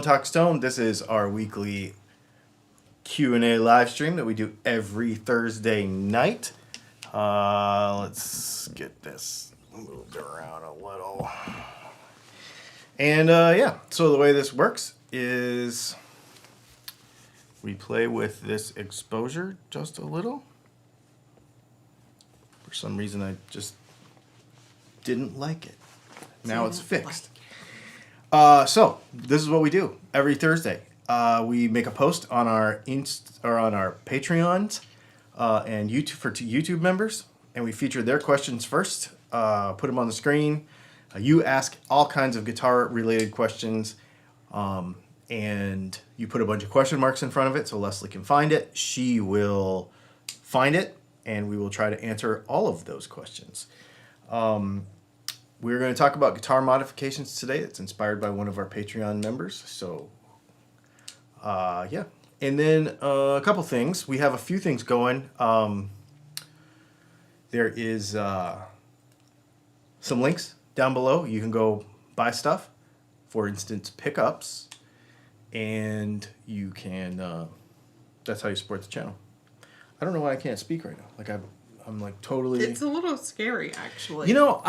Talk Stone. This is our weekly Q&A live stream that we do every Thursday night. Let's get this moved around a little. And so the way this works is we play with this exposure just a little. For some reason I just didn't like it. Now it's fixed. So this is what we do every Thursday. We make a post on our on our Patreons and YouTube for YouTube members, and we feature their questions first. Put them on the screen. You ask all kinds of guitar-related questions, and you put a bunch of question marks in front of it so Leslie can find it. She will find it, and we will try to answer all of those questions. We're going to talk about guitar modifications today. It's inspired by one of our Patreon members. So, yeah. And then a couple things. We have a few things going. There is some links down below. You can go buy stuff. For instance, pickups. And you can, that's how you support the channel. I don't know why I can't speak right now. Like I'm like totally... It's a little scary, actually. You know,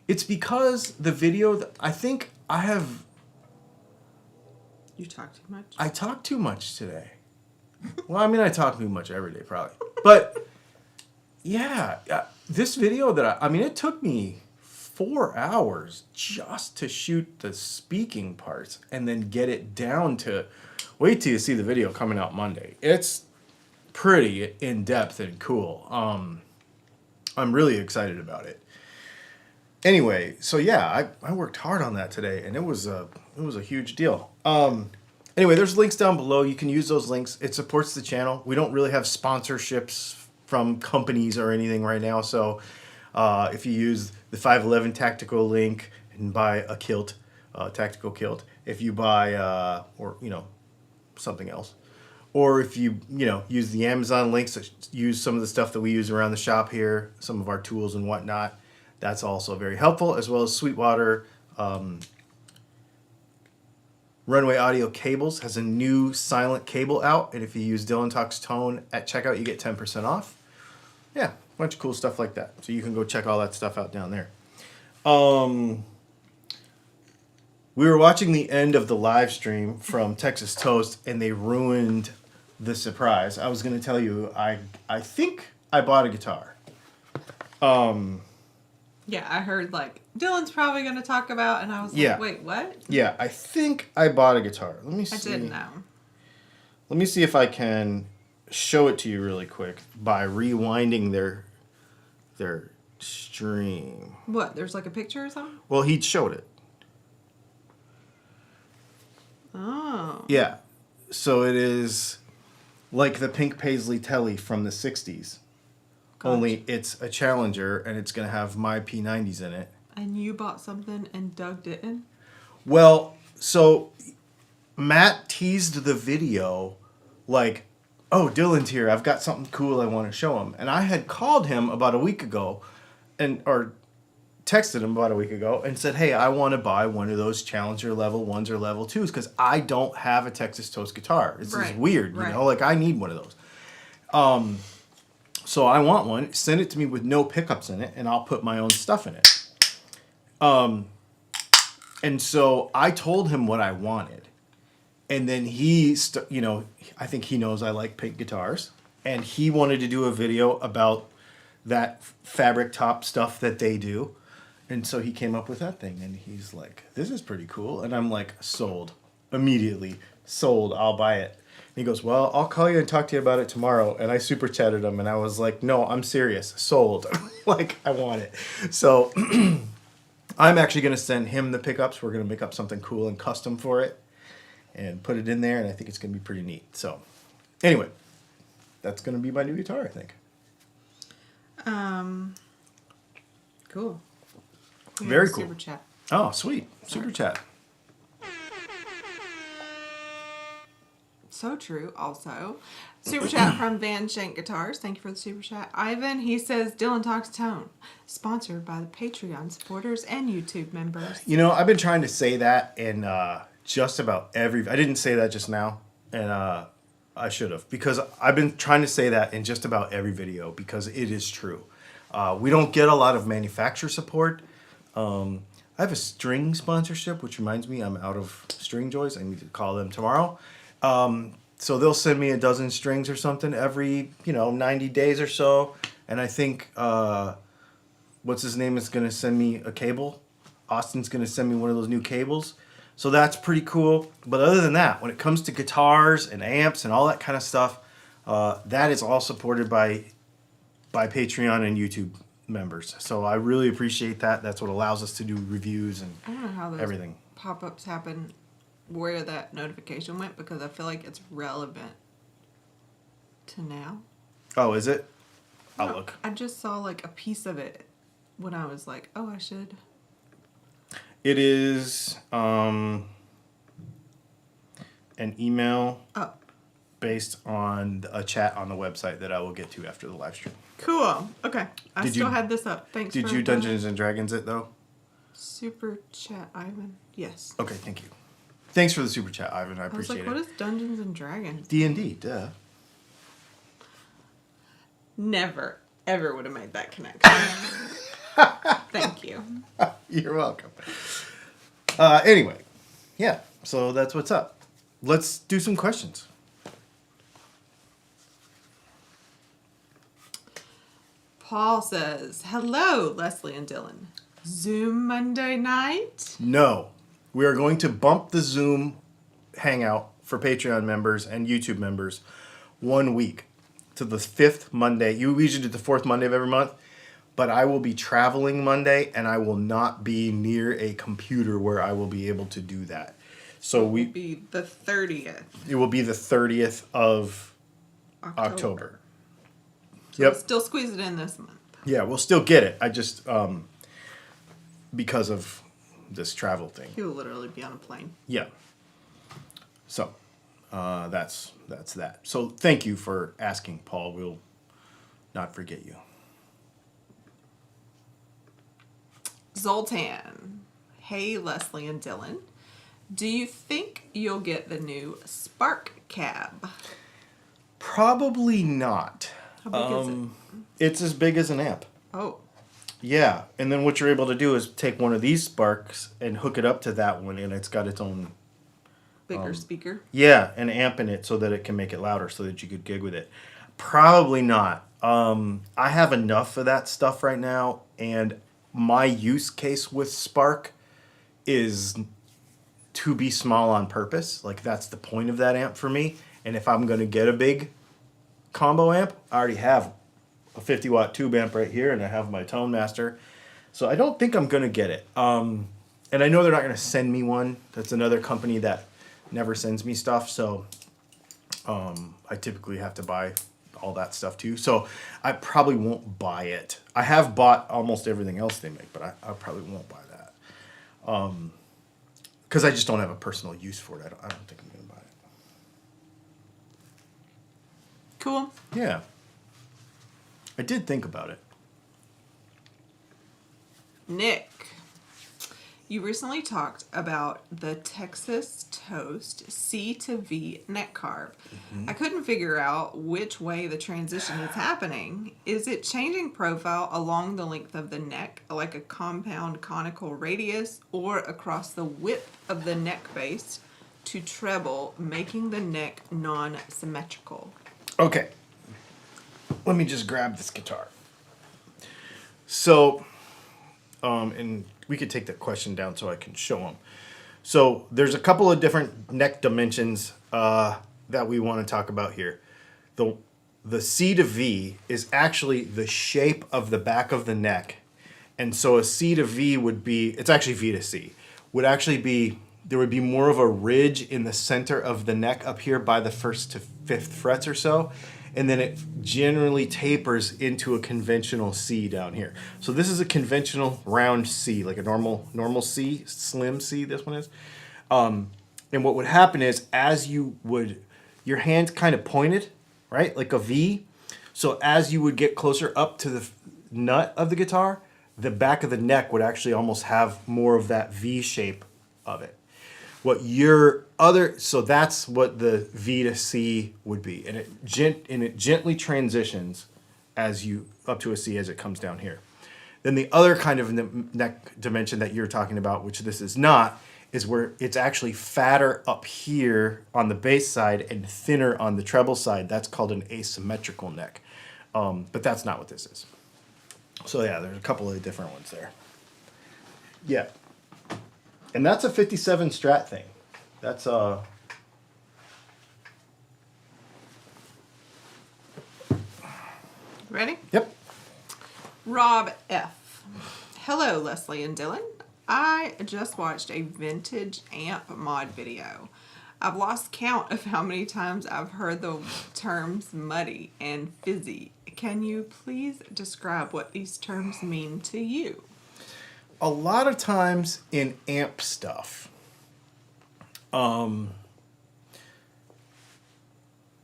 it's because the video, I think I have... You talk too much? I talk too much today. Well, I mean, I talk too much every day, probably. But, yeah, this video I mean, it took me 4 hours just to shoot the speaking parts and then get it down to... Wait till you see the video coming out Monday. It's pretty in-depth and cool. I'm really excited about it. Anyway, so yeah, I worked hard on that today, and it was a huge deal. Anyway, there's links down below. You can use those links. It supports the channel. We don't really have sponsorships from companies or anything right now, so if you use the 511 tactical link and buy a kilt, tactical kilt, if you buy or something else, or if you use the Amazon links that use some of the stuff that we use around the shop here, some of our tools and whatnot. That's also very helpful, as well as Sweetwater Runway Audio Cables has a new silent cable out, and if you use Dylan Talks Tone at checkout, you get 10% off. Yeah, a bunch of cool stuff like that. So you can go check all that stuff out down there. We were watching the end of the live stream from Texas Toast, and they ruined the surprise. I was going to tell you, I think I bought a guitar. Yeah, I heard, Dylan's probably going to talk about, and I was like, wait, what? Yeah, I think I bought a guitar. Let me see. I didn't know. Let me see if I can show it to you really quick by rewinding their stream. What, there's a picture or something? Well, he showed it. Oh. Yeah, so it is like the pink paisley telly from the 60s. Gotcha. Only it's a Challenger, and it's going to have my P90s in it. And you bought something and Doug didn't? Well, so Matt teased the video like, oh, Dylan's here. I've got something cool I want to show him. And I had called him about a week ago or texted him about a week ago and said, hey, I want to buy one of those Challenger level 1s or level 2s because I don't have a Texas Toast guitar. This is weird, you know? I need one of those. So I want one. Send it to me with no pickups in it, and I'll put my own stuff in it. And so I told him what I wanted. And then he, I think he knows I like pink guitars. And he wanted to do a video about that fabric top stuff that they do. And so he came up with that thing. And he's like, this is pretty cool. And I'm like, sold. Immediately. Sold. I'll buy it. And he goes, well, I'll call you and talk to you about it tomorrow. And I super chatted him. And I was like, no, I'm serious. Sold. I want it. So I'm actually going to send him the pickups. We're going to make up something cool and custom for it. And put it in there. And I think it's going to be pretty neat. So anyway, that's going to be my new guitar, I think. Cool. Very cool. Super chat. Oh, sweet. Super chat. So true, also. Super chat from Van Shank Guitars. Thank you for the super chat. Ivan, he says, Dylan Talks Tone. Sponsored by the Patreon supporters and YouTube members. You know, I've been trying to say that in just about every... I didn't say that just now, and I should have. Because I've been trying to say that in just about every video, because it is true. We don't get a lot of manufacturer support. I have a string sponsorship, which reminds me I'm out of string joys. I need to call them tomorrow. So they'll send me a dozen strings or something every, 90 days or so. And I think, what's his name is going to send me a cable. Austin's going to send me one of those new cables. So that's pretty cool. But other than that, when it comes to guitars and amps and all that kind of stuff, that is all supported by Patreon and YouTube members. So I really appreciate that. That's what allows us to do reviews and I don't know how those everything. pop-ups happen, where that notification went, because I feel like it's relevant to now. Oh, is it? I'll No, look. I just saw like a piece of it when I was like, oh, I should. It is an email based on a chat on the website that I will get to after the live stream. Cool. Okay. I Did still you- had this up. Thanks Did for you the Dungeons and Dragons it though? super chat, Ivan. Yes. Okay, thank you. Thanks for the super chat, Ivan. I I was appreciate like, what it. is Dungeons and Dragons? D&D, duh. Never, ever would have made that connection. Thank you. You're welcome. Anyway, yeah, so that's what's up. Let's do some questions. Paul says, hello, Leslie and Dylan. Zoom Monday night? No, we are going to bump the Zoom hangout for Patreon members and YouTube members 1 week to the 5th Monday. You usually do the 4th Monday of every month, but I will be traveling Monday and I will not be near a computer where I will be able to do that. So It will be the 30th. it will be the 30th of October. So Yep. we'll still squeeze it in this month. Yeah, we'll still get it. I just because of this travel thing. He will literally be on a plane. Yeah. So, that's that. So, thank you for asking, Paul. We'll not forget you. Zoltan. Hey, Leslie and Dylan. Do you think you'll get the new Spark Cab? Probably not. How big is it? It's as big as an amp. Oh, Yeah, and then what you're able to do is take one of these Sparks and hook it up to that one, and it's got its own bigger speaker. an amp in it so that it can make it louder so that you could gig with it. Probably not. I have enough of that stuff right now, and my use case with Spark is to be small on purpose. Like, that's the point of that amp for me. And if I'm going to get a big combo amp, I already have a 50 watt tube amp right here, and I have my Tone Master. So I don't think I'm going to get it. And I know they're not going to send me one. That's another company that never sends me stuff. So I typically have to buy all that stuff too. So I probably won't buy it. I have bought almost everything else they make, but I probably won't buy that. Because I just don't have a personal use for it. I don't think I'm going to buy it. Cool. Yeah. I did think about it. Nick, you recently talked about the Texas Toast C to V neck carve. I couldn't figure out which way the transition is happening. Is it changing profile along the length of the neck, like a compound conical radius, or across the width of the neck base to treble, making the neck non-symmetrical? Okay. Let me just grab this guitar. So, and we could take that question down so I can show them. So there's a couple of different neck dimensions that we want to talk about here. The C to V is actually the shape of the back of the neck. And so a C to V would be, it's actually V to C, would actually be, there would be more of a ridge in the center of the neck up here by the 1st to 5th frets or so. And then it generally tapers into a conventional C down here. So this is a conventional round C, like a normal C, slim C, this one is. And what would happen is, as you would, your hand's kind of pointed, right? Like a V. So as you would get closer up to the nut of the guitar, the back of the neck would actually almost have more of that V shape of it. So that's what the V to C would be. And it gently transitions as you up to a C as it comes down here. Then the other kind of neck dimension that you're talking about, which this is not, is where it's actually fatter up here on the bass side and thinner on the treble side. That's called an asymmetrical neck. But that's not what this is. So yeah, there's a couple of different ones there. Yeah. And that's a 57 Strat thing. That's Ready? Yep. Rob F. Hello, Leslie and Dylan. I just watched a vintage amp mod video. I've lost count of how many times I've heard the terms muddy and fizzy. Can you please describe what these terms mean to you? A lot of times in amp stuff,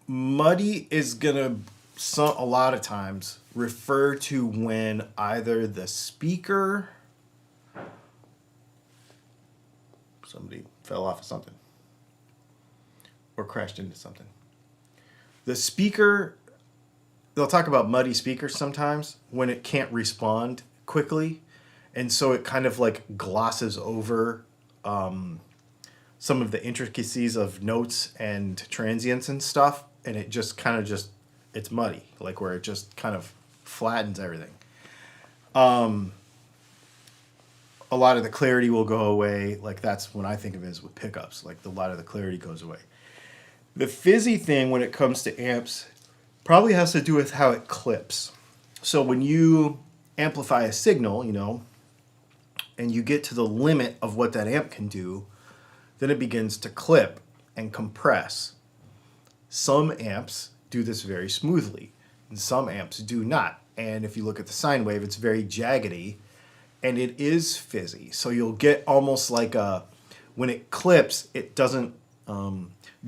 muddy is gonna a lot of times refer to when either the speaker, somebody fell off of something or crashed into something. The speaker, they'll talk about muddy speakers sometimes when it can't respond quickly. And so it kind of like glosses over some of the intricacies of notes and transients and stuff. And it just kind of it's muddy, like where it just kind of flattens everything. A lot of the clarity will go away. Like that's when I think of it as with pickups, like a lot of the clarity goes away. The fizzy thing when it comes to amps probably has to do with how it clips. So when you amplify a signal, and you get to the limit of what that amp can do, then it begins to clip and compress. Some amps do this very smoothly, and some amps do not. And if you look at the sine wave, it's very jaggedy, and it is fizzy. So you'll get almost like when it clips, it doesn't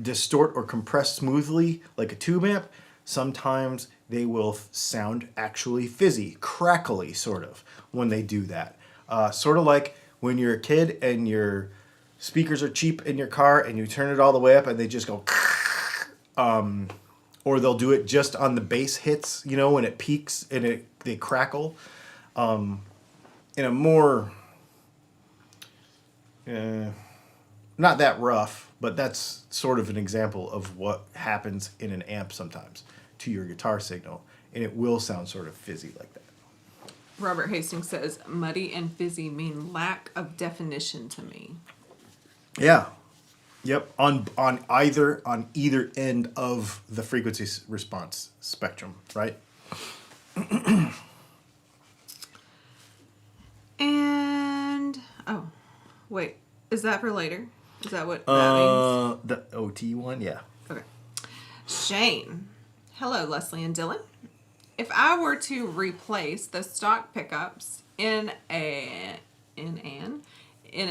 distort or compress smoothly like a tube amp. Sometimes they will sound actually fizzy, crackly sort of, when they do that. Sort of like when you're a kid and your speakers are cheap in your car and you turn it all the way up and they just go, or they'll do it just on the bass hits, when it peaks and they crackle. In a more, not that rough, but that's sort of an example of what happens in an amp sometimes to your guitar signal, and it will sound sort of fizzy like that. Robert Hastings says, muddy and fizzy mean lack of definition to me. Yeah. Yep. On either end of the frequency response spectrum, right? And wait, is that for later? Is that what that means? The OT one, yeah. Okay. Shane. Hello, Leslie and Dylan. If I were to replace the stock pickups in a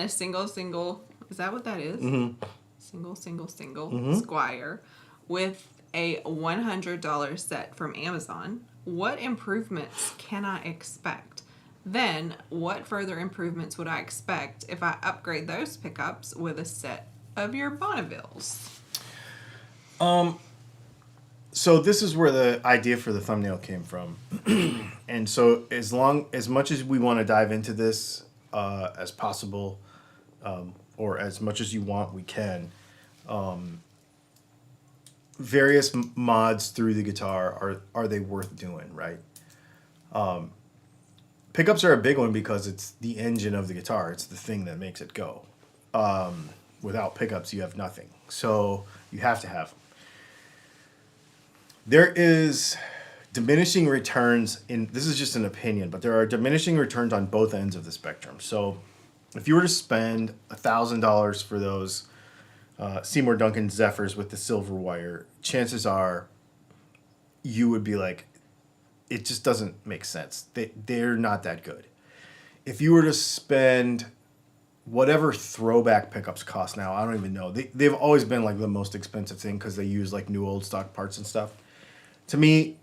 single, is that what that is? Mm-hmm. Single, Squire with a $100 set from Amazon, what improvements can I expect? Then, what further improvements would I expect if I upgrade those pickups with a set of your Bonnevilles? So this is where the idea for the thumbnail came from. And so as much as we want to dive into this as possible, or as much as you want, we can. Various mods through the guitar, are they worth doing, right? Pickups are a big one because it's the engine of the guitar. It's the thing that makes it go. Without pickups, you have nothing. So you have to have them. There is diminishing returns this is just an opinion, but there are diminishing returns on both ends of the spectrum. So if you were to spend $1,000 for those Seymour Duncan Zephyrs with the silver wire, chances are you would be like, it just doesn't make sense. They're not that good. If you were to spend whatever throwback pickups cost now, I don't even know. They've always been like the most expensive thing because they use like new old stock parts and stuff. To me,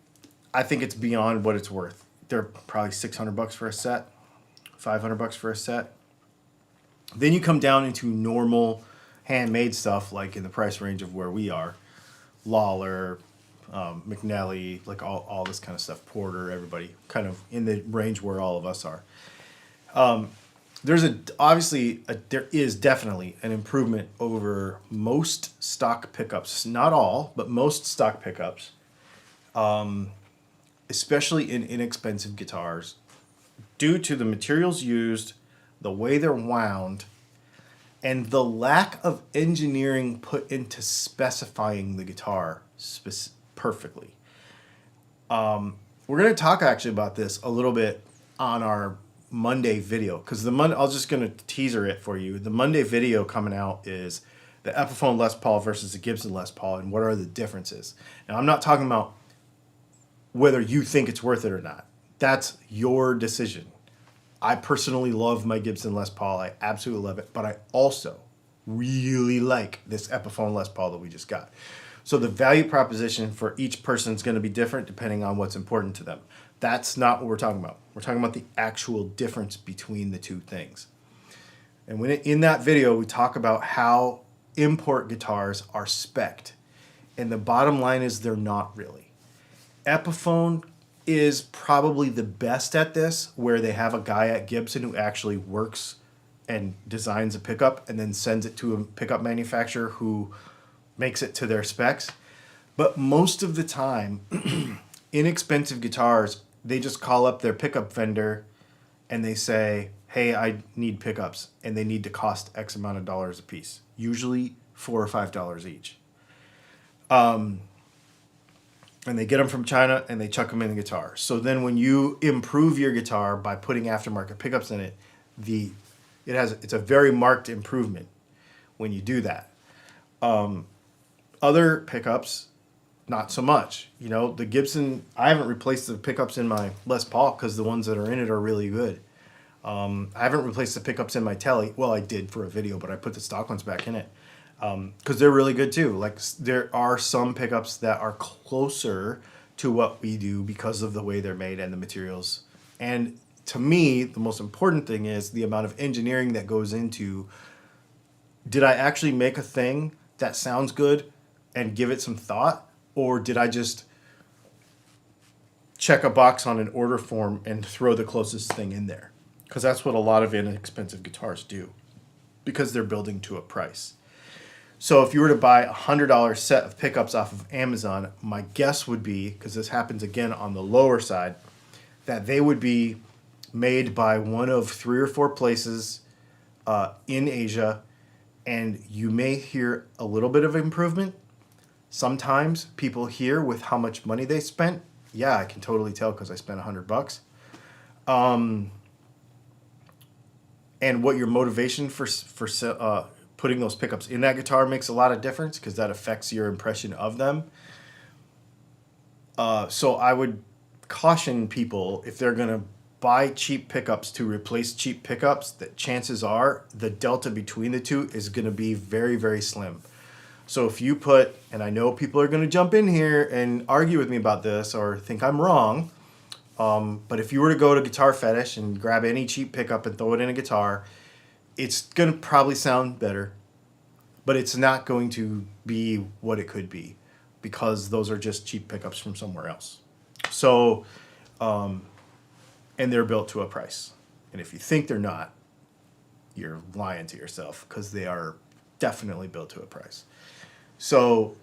I think it's beyond what it's worth. They're probably $600 for a set, $500 for a set. Then you come down into normal handmade stuff, like in the price range of where we are, Lawler, McNally, like all this kind of stuff, Porter, everybody, kind of in the range where all of us are. There is definitely an improvement over most stock pickups. Not all, but most stock pickups, especially in inexpensive guitars, due to the materials used, the way they're wound, and the lack of engineering put into specifying the guitar perfectly. We're going to talk actually about this a little bit on our Monday video, because I'll just going to teaser it for you. The Monday video coming out is the Epiphone Les Paul versus the Gibson Les Paul, and what are the differences. Now, I'm not talking about whether you think it's worth it or not. That's your decision. I personally love my Gibson Les Paul. I absolutely love it, but I also really like this Epiphone Les Paul that we just got. So the value proposition for each person is going to be different depending on what's important to them. That's not what we're talking about. We're talking about the actual difference between the two things. And in that video, we talk about how import guitars are spec'd. And the bottom line is they're not really. Epiphone is probably the best at this, where they have a guy at Gibson who actually works and designs a pickup and then sends it to a pickup manufacturer who makes it to their specs. But most of the time, inexpensive guitars, they just call up their pickup vendor and they say, hey, I need pickups, and they need to cost X amount of dollars a piece, usually $4 or $5 each. And they get them from China and they chuck them in the guitar. So then when you improve your guitar by putting aftermarket pickups in it, it's a very marked improvement when you do that. Other pickups, not so much. You know, the Gibson, I haven't replaced the pickups in my Les Paul because the ones that are in it are really good. I haven't replaced the pickups in my Tele. Well, I did for a video, but I put the stock ones back in it because they're really good too. Like, there are some pickups that are closer to what we do because of the way they're made and the materials. And to me, the most important thing is the amount of engineering that goes into, did I actually make a thing that sounds good and give it some thought? Or did I just check a box on an order form and throw the closest thing in there? Because that's what a lot of inexpensive guitars do, because they're building to a price. So if you were to buy a $100 set of pickups off of Amazon, my guess would be, because this happens again on the lower side, that they would be made by one of 3 or 4 places in Asia, and you may hear a little bit of improvement. Sometimes people hear with how much money they spent. Yeah, I can totally tell because I spent $100. And what your motivation for putting those pickups in that guitar makes a lot of difference, because that affects your impression of them. So I would caution people, if they're going to buy cheap pickups to replace cheap pickups, that chances are the delta between the two is going to be very, very slim. So if you put, and I know people are going to jump in here and argue with me about this or think I'm wrong, but if you were to go to Guitar Fetish and grab any cheap pickup and throw it in a guitar, it's going to probably sound better, but it's not going to be what it could be, because those are just cheap pickups from somewhere else. So, and they're built to a price. And if you think they're not, you're lying to yourself, because they are definitely built to a price. So,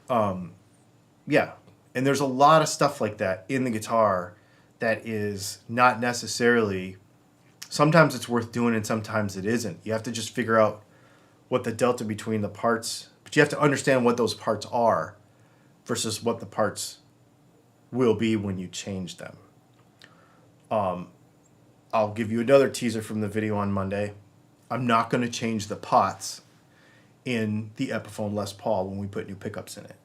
yeah. And there's a lot of stuff like that in the guitar that is not necessarily, sometimes it's worth doing and sometimes it isn't. You have to just figure out what the delta between the parts, but you have to understand what those parts are versus what the parts will be when you change them. I'll give you another teaser from the video on Monday. I'm not going to change the pots in the Epiphone Les Paul when we put new pickups in it,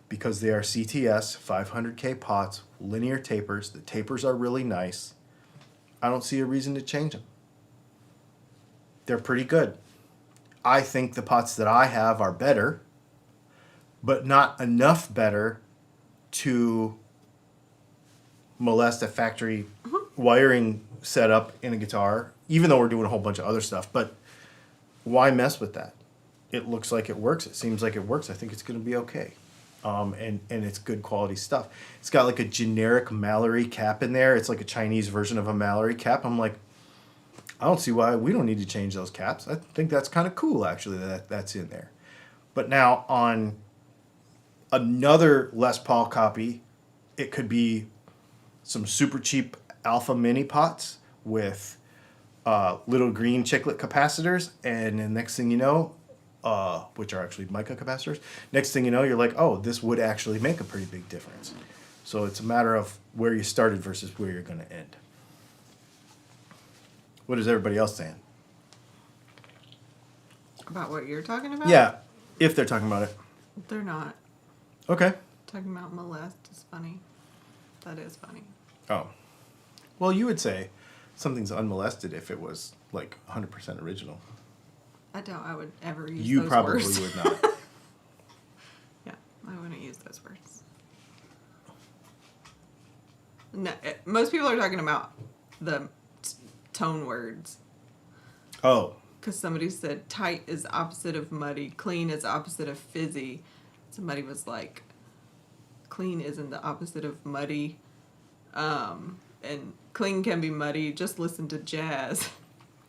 because they are CTS 500K pots, linear tapers. The tapers are really nice. I don't see a reason to change them. They're pretty good. I think the pots that I have are better, but not enough better to molest a factory wiring setup in a guitar, even though we're doing a whole bunch of other stuff. But why mess with that? It looks like it works. It seems like it works. I think it's going to be okay. And it's good quality stuff. It's got like a generic Mallory cap in there. It's like a Chinese version of a Mallory cap. I'm like, I don't see why we don't need to change those caps. I think that's kind of cool, actually, that's in there. But now on another Les Paul copy, it could be some super cheap Alpha Mini pots with little green chiclet capacitors, and the next thing you know, which are actually mica capacitors. Next thing you know, you're like, oh, this would actually make a pretty big difference. So it's a matter of where you started versus where you're going to end. What is everybody else saying? About what you're talking about? Yeah, if they're talking about it. They're not. Okay. Talking about molest is funny. That is funny. Oh. Well, you would say something's unmolested if it was like 100% original. I doubt I would ever use You those probably words. would not. Yeah, I wouldn't use those words. No, most people are talking about the tone words. Oh. Because somebody said tight is opposite of muddy, clean is opposite of fizzy. Somebody was like, clean isn't the opposite of muddy. And clean can be muddy. Just listen to jazz.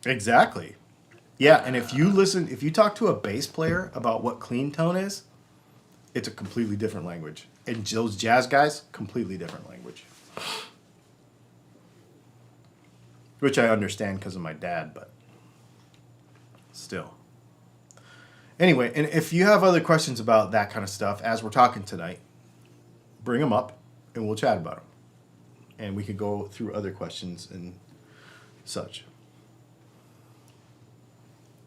Exactly. Yeah, and if you talk to a bass player about what clean tone is, it's a completely different language. And those jazz guys, completely different language. Which I understand because of my dad, but still. Anyway, and if you have other questions about that kind of stuff as we're talking tonight, bring them up and we'll chat about them. And we could go through other questions and such.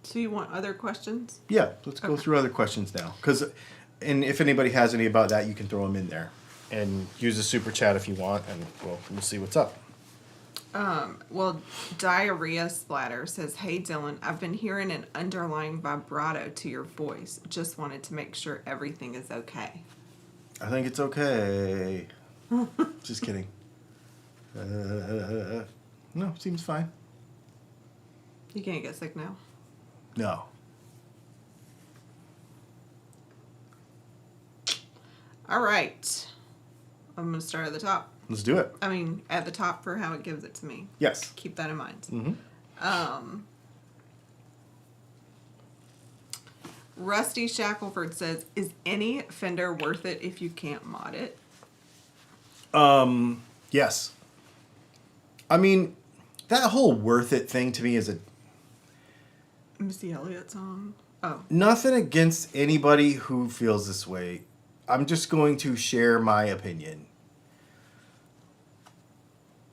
So you want other questions? Yeah, let's go through other questions now. And if anybody has any about that, you can throw them in there. And use the super chat if you want, and we'll see what's up. Well, Diarrhea Splatter says, "Hey Dylan, I've been hearing an underlying vibrato to your voice. Just wanted to make sure everything is okay." I think it's okay. Just kidding. No, seems fine. You can't get sick now. No. All right. I'm going to start at the top. Let's do it. I mean, at the top for how it gives it to me. Yes. Keep that in mind. Mm-hmm. Rusty Shackelford says, "Is any Fender worth it if you can't mod it?" Yes. I mean, that whole worth it thing to me is a... Missy Elliott song. Oh. Nothing against anybody who feels this way. I'm just going to share my opinion.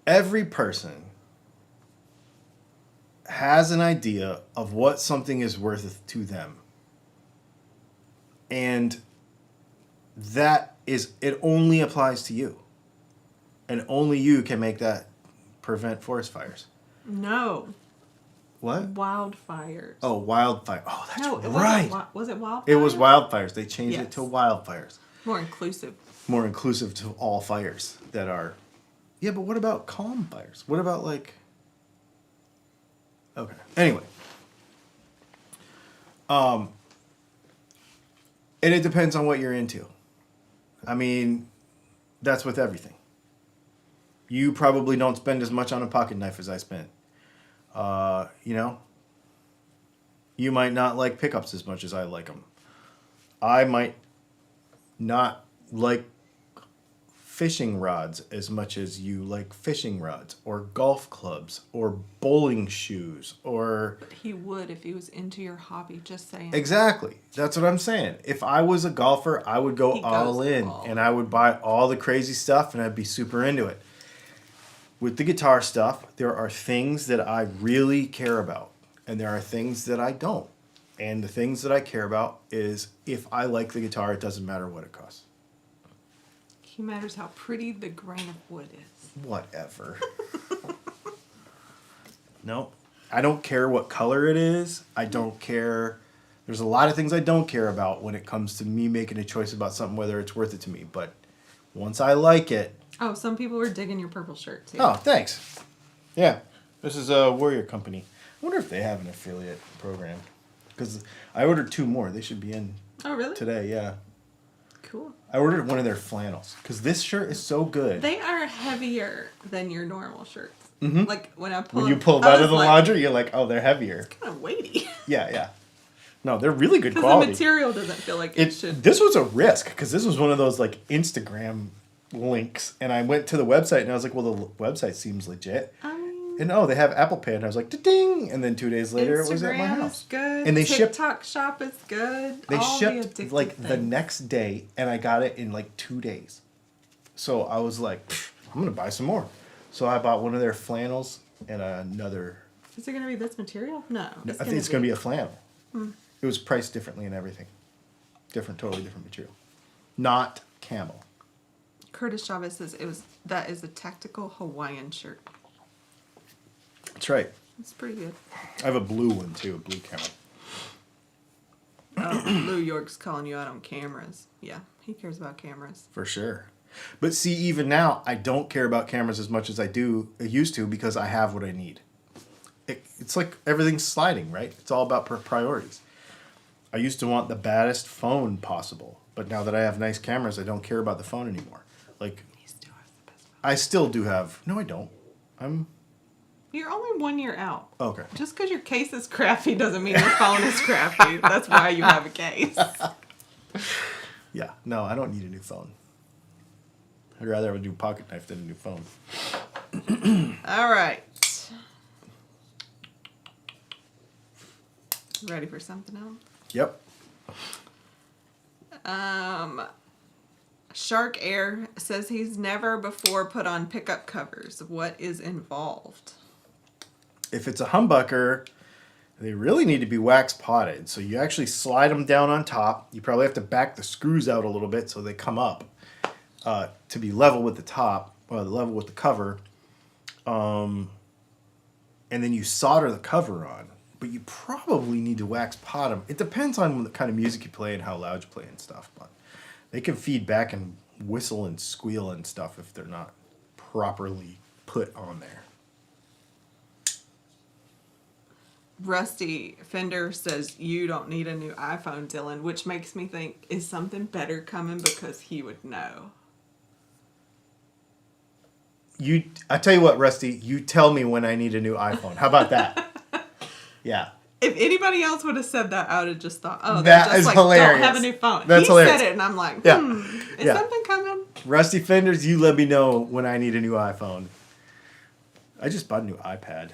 Every person has an idea of what something is worth to them. And it only applies to you. And only you can make that prevent forest fires. No. What? Wildfires. Oh, wildfire. Oh, that's no, it right. Was it wildfires? It was wildfires. They changed Yes. it to wildfires. More inclusive. More inclusive to all fires that are... Yeah, but what about calm fires? What about like... Okay. Anyway. And it depends on what you're into. I mean, that's with everything. You probably don't spend as much on a pocket knife as I spent. You know? You might not like pickups as much as I like them. I might not like fishing rods as much as you like fishing rods, or golf clubs, or bowling shoes, or... But he would if he was into your hobby, just saying. Exactly. That's what I'm saying. If I was a golfer, I would go all in, and I would buy all the crazy stuff, and I'd be super into it. With the guitar stuff, there are things that I really care about, and there are things that I don't. And the things that I care about is if I like the guitar, it doesn't matter what it costs. It matters how pretty the grain of wood is. Whatever. No, I don't care what color it is. I don't care. There's a lot of things I don't care about when it comes to me making a choice about something, whether it's worth it to me. But Once I like it. Oh, some people were digging your purple shirt too. Oh, thanks. Yeah, this is a Warrior Company. I wonder if they have an affiliate program. Because I ordered 2 more. They should be in Oh, really? today, yeah. Cool. I ordered one of their flannels. Because this shirt is so good. They are heavier than your normal shirts. Mm-hmm. Like when I pull When you them, pull them I out of was the like, laundry, you're like, oh, they're heavier. kind of weighty. Yeah, yeah. No, they're really good Because quality. the material doesn't feel like it should. This was a risk because this was one of those like Instagram links, and I went to the website and I was like, well, the website seems legit. And oh, they have Apple Pay, and I was like, ding! And then 2 days later, it was at my Instagram house. is good. And they TikTok shop is good. They All the shipped addictive like the things. next day, and I got it in like 2 days. So I was like, I'm gonna buy some more. So I bought one of their flannels and another. Is it gonna be this material? No. I think it's gonna be a flannel. It was priced differently and everything. Totally different material. Not camel. Curtis Chavez says that is a tactical Hawaiian shirt. That's right. It's pretty good. I have a blue one too, a blue camel. Oh, Lou York's calling you out on cameras. Yeah, he cares about cameras. For sure. But see, even now, I don't care about cameras as much as I used to because I have what I need. It's like everything's sliding, right? It's all about priorities. I used to want the baddest phone possible, but now that I have nice cameras, I don't care about the phone anymore. Like, He still has the best one. I still do have. No, I don't. You're only 1 year out. Okay. Just because your case is crappy doesn't mean your phone is crappy. That's why you have a case. Yeah. No, I don't need a new phone. I'd rather have a new pocket knife than a new phone. All right. Ready for something else? Yep. Shark Air says he's never before put on pickup covers. What is involved? If it's a humbucker, they really need to be wax potted. So you actually slide them down on top. You probably have to back the screws out a little bit so they come up to be level with the top, level with the cover. And then you solder the cover on. But you probably need to wax pot them. It depends on the kind of music you play and how loud you play and stuff. But they can feed back and whistle and squeal and stuff if they're not properly put on there. Rusty Fender says you don't need a new iPhone, Dylan, which makes me think, is something better coming because he would know. I tell you what, Rusty, you tell me when I need a new iPhone. How about that? Yeah. If anybody else would have said that, I would have just thought, oh, That they're just is like, hilarious. don't have a new phone. That's he hilarious. said it, and I'm like, Yeah. is Yeah. something coming? Rusty Fenders, you let me know when I need a new iPhone. I just bought a new iPad.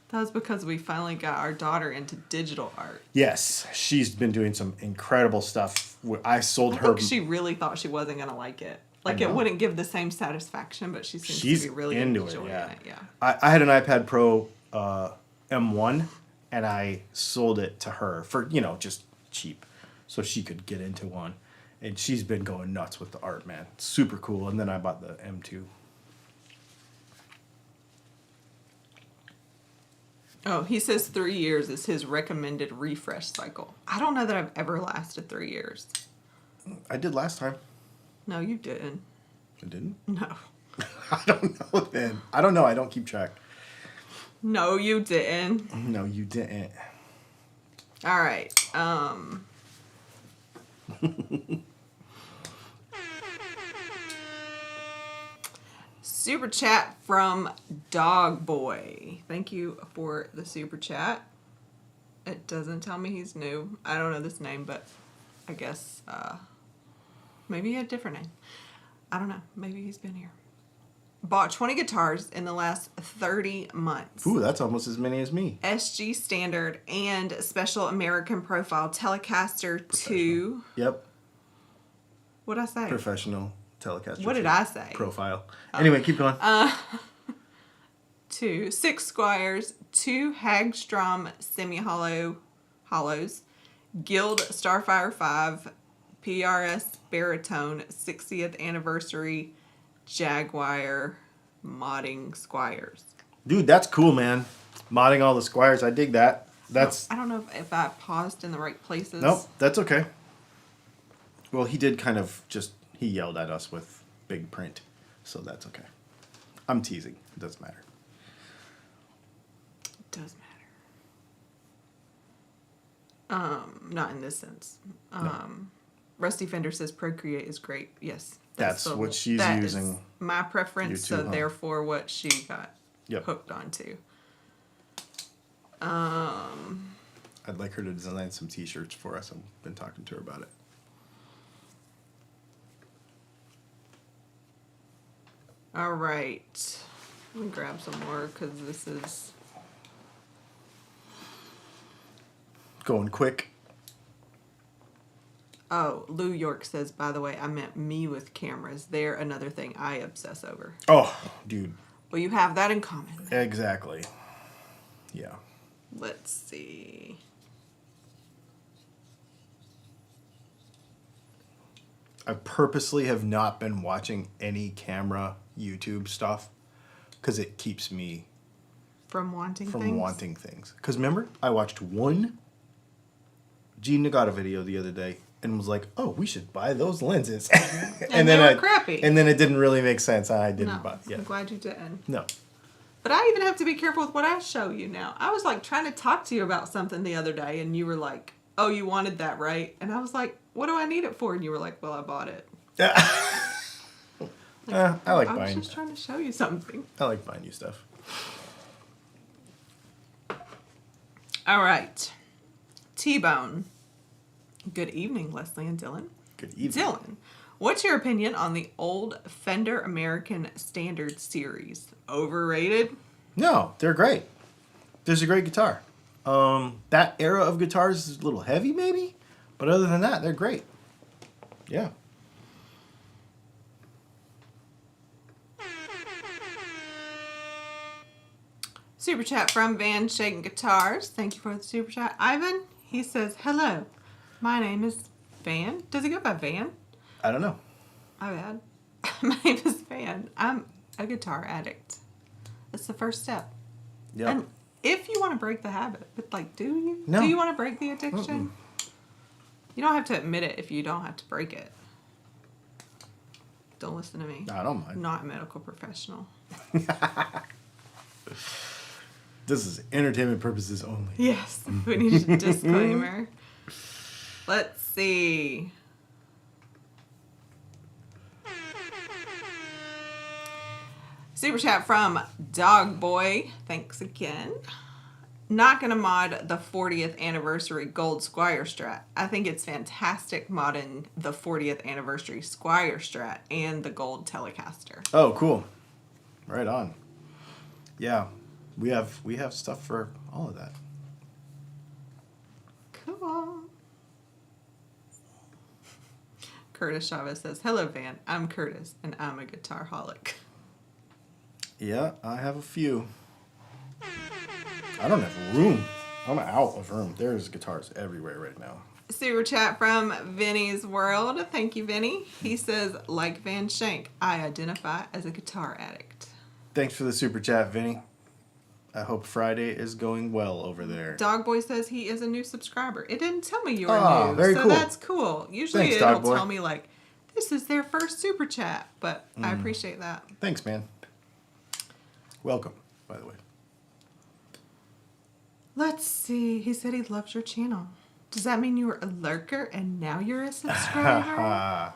That was because we finally got our daughter into digital art. Yes, she's been doing some incredible stuff. I sold I her. think she really thought she wasn't going to like it. Like, I it know. wouldn't give the same satisfaction, but she seems She's to be really into enjoying it. Yeah. it. I had an iPad Pro M1, and I sold it to her for just cheap, so she could get into one. And she's been going nuts with the art, man. Super cool. And then I bought the M2. Oh, he says 3 years is his recommended refresh cycle. I don't know that I've ever lasted 3 years. I did last time. No, you didn't. I didn't. No. I don't know then. I don't know. I don't keep track. No, you didn't. No, you didn't. All right. Super chat from Dog Boy. Thank you for the super chat. It doesn't tell me he's new. I don't know this name, but I guess maybe he had a different name. I don't know. Maybe he's been here. Bought 20 guitars in the last 30 months. Ooh, that's almost as many as me. SG Standard and Special American Profile Telecaster 2. Yep. What'd I say? Professional Telecaster. What did I say? Profile. Anyway, keep going. 2 6 Squires, 2 Hagstrom hollows, Guild Starfire 5, PRS Baritone 60th Anniversary Jaguar modding Squires. Dude, that's cool, man. Modding all the Squires. I dig that. That's... I don't know if I paused in the right places. Nope, that's okay. Well, he did kind of he yelled at us with big print, so that's okay. I'm teasing. It doesn't matter. It does matter. Not in this sense. No. Rusty Fender says Procreate is great. Yes. That's what she's using. Is my preference, YouTube, so huh? therefore what she got Yep. hooked onto. I'd like her to design some t-shirts for us. I've been talking to her about it. All right. Let me grab some more because this is... Going quick. Oh, Lou York says, by the way, I meant me with cameras. They're another thing I obsess over. Oh, dude. Well, you have that in common. Exactly. Yeah. Let's see. I purposely have not been watching any camera YouTube stuff because it keeps me From wanting things. Because remember, I watched one Gene Nagata video the other day and was like, "Oh, we should buy those lenses." And then they were crappy. And then it didn't really make sense. I didn't buy. Yeah. I'm glad you didn't. No. But I even have to be careful with what I show you now. I was like trying to talk to you about something the other day, and you were like, "Oh, you wanted that, right?" And I was like, "What do I need it for?" And you were like, "Well, I bought it." I like I was buying. just trying to show you something. I like buying you stuff. All right. T-Bone. Good evening, Leslie and Dylan. Good evening. Dylan, what's your opinion on the old Fender American Standard series? Overrated? No, they're great. There's a great guitar. That era of guitars is a little heavy, maybe, but other than that, they're great. Yeah. Super chat from Van Shaken Guitars. Thank you for the super chat. Ivan, he says, hello. My name is Van. Does he go by Van? I don't know. My bad. My name is Van. I'm a guitar addict. It's the first step. Yeah. And if you want to break the habit, but like, do you? No. Do you want to break the addiction? You don't have to admit it if you don't have to break it. Don't listen to me. I don't mind. I'm not a medical professional. This is entertainment purposes only. Yes, we need a disclaimer. Let's see. Super chat from Dog Boy. Thanks again. Not gonna mod the 40th anniversary gold Squire Strat. I think it's fantastic modding the 40th anniversary Squire Strat and the gold Telecaster. Oh, cool. Right on. Yeah. We have stuff for all of that. Cool. Curtis Chavez says, hello, Van. I'm Curtis, and I'm a guitar holic. Yeah, I have a few. I don't have room. I'm out of room. There's guitars everywhere right now. Super chat from Vinny's World. Thank you, Vinny. He says, like Van Shank, I identify as a guitar addict. Thanks for the super chat, Vinny. I hope Friday is going well over there. Dogboy says he is a new subscriber. It didn't tell me you were new, very so cool. that's cool. Usually Thanks, it'll Dogboy. tell me like, this is their first super chat, but I appreciate that. Thanks, man. Welcome, by the way. Let's see. He said he loves your channel. Does that mean you were a lurker and now you're a subscriber?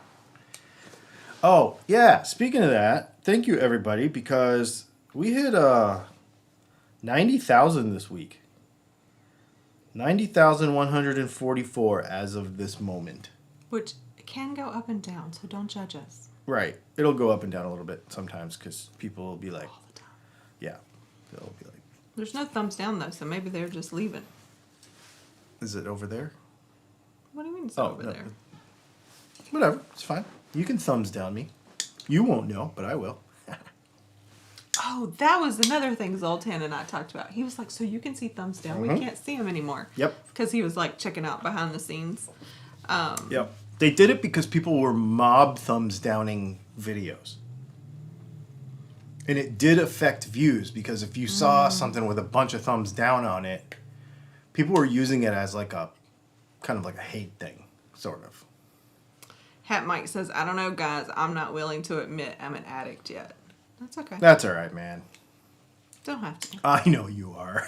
Oh, yeah. Speaking of that, thank you, everybody, because we hit 90,000 this week. 90,144 as of this moment. Which can go up and down, so don't judge us. Right. It'll go up and down a little bit sometimes because people will be like, All the time. yeah. They'll be like, There's no thumbs down, though, so maybe they're just leaving. is it over there? What do you mean it's Oh, over no. there? Whatever. It's fine. You can thumbs down me. You won't know, but I will. Oh, that was another thing Zoltan and I talked about. He was like, so you can see thumbs down. We can't see them anymore. Yep. Because he was like checking out behind the scenes. Yep. They did it because people were mob thumbs downing videos. And it did affect views because if you saw something with a bunch of thumbs down on it, people were using it as like a kind of like a hate thing, sort of. Hat Mike says, I don't know, guys. I'm not willing to admit I'm an addict yet. That's okay. That's all right, man. Don't have to. I know you are.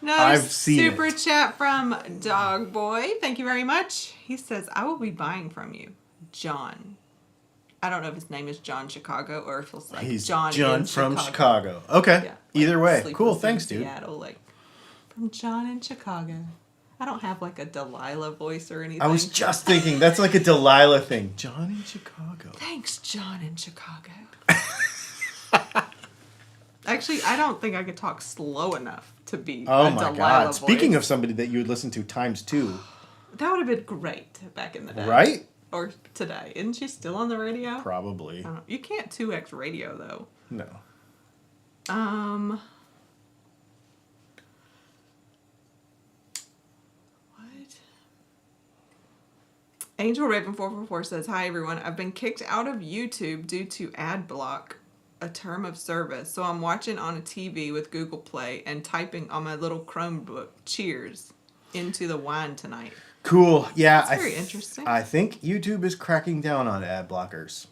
No, I've seen super it. chat from Dog Boy. Thank you very much. He says, I will be buying from you. John. I don't know if his name is John Chicago or if it's like He's John John in from Chicago. Okay. Yeah, Either way. Sleepless Cool. in Thanks, dude. Seattle, like from John in Chicago. I don't have like a Delilah voice or anything. I was just thinking that's like a Delilah thing. John in Chicago. Thanks, John in Chicago. Actually, I don't think I could talk slow enough to be Oh a my Delilah God. voice. Speaking of somebody that you would listen to times 2. That would have been great back in the day. Right? Or today. Isn't she still on the radio? Probably. You can't 2x radio, though. No. What? Angel Raven 444 says, Hi, everyone. I've been kicked out of YouTube due to ad block, a term of service. So I'm watching on a TV with Google Play and typing on my little Chromebook, cheers, into the wine tonight. Cool. Yeah. That's very interesting. I think YouTube is cracking down on ad blockers.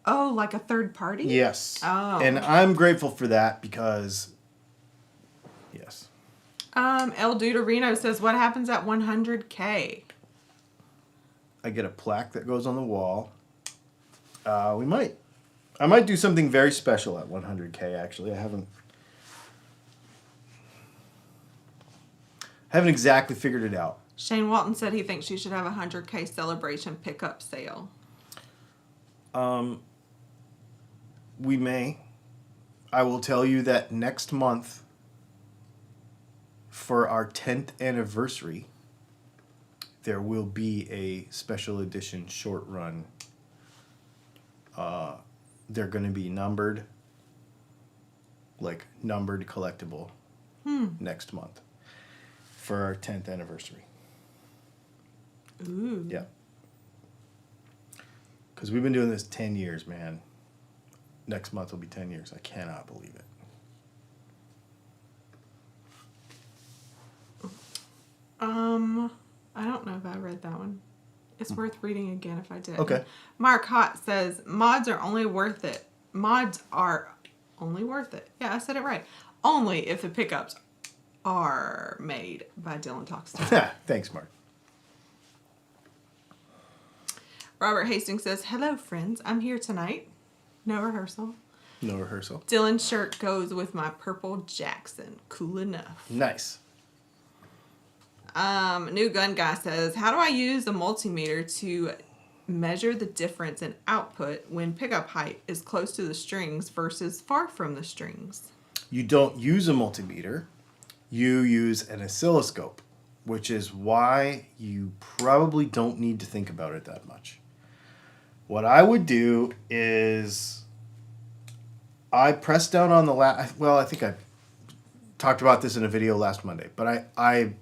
Oh, like a third party? Yes. Oh. And I'm grateful for that because, yes. El Duderino says, what happens at 100K? I get a plaque that goes on the wall. I might do something very special at 100K, actually. I haven't exactly figured it out. Shane Walton said he thinks you should have a 100K celebration pickup sale. We may. I will tell you that next month, for our 10th anniversary, there will be a special edition short run. They're going to be numbered collectible next month for our 10th anniversary. Ooh. Yeah. Because we've been doing this 10 years, man. Next month will be 10 years. I cannot believe it. I don't know if I read that one. It's worth reading again if I did. Okay. Mark Hott says, mods are only worth it. Mods are only worth it. Yeah, I said it right. Only if the pickups are made by Dylan Talks. Thanks, Mark. Robert Hastings says, hello, friends. I'm here tonight. No rehearsal. No rehearsal. Dylan's shirt goes with my purple Jackson. Cool enough. Nice. New Gun Guy says, how do I use a multimeter to measure the difference in output when pickup height is close to the strings versus far from the strings? You don't use a multimeter. You use an oscilloscope, which is why you probably don't need to think about it that much. What I would do is I press down on the I think I talked about this in a video last Monday, but I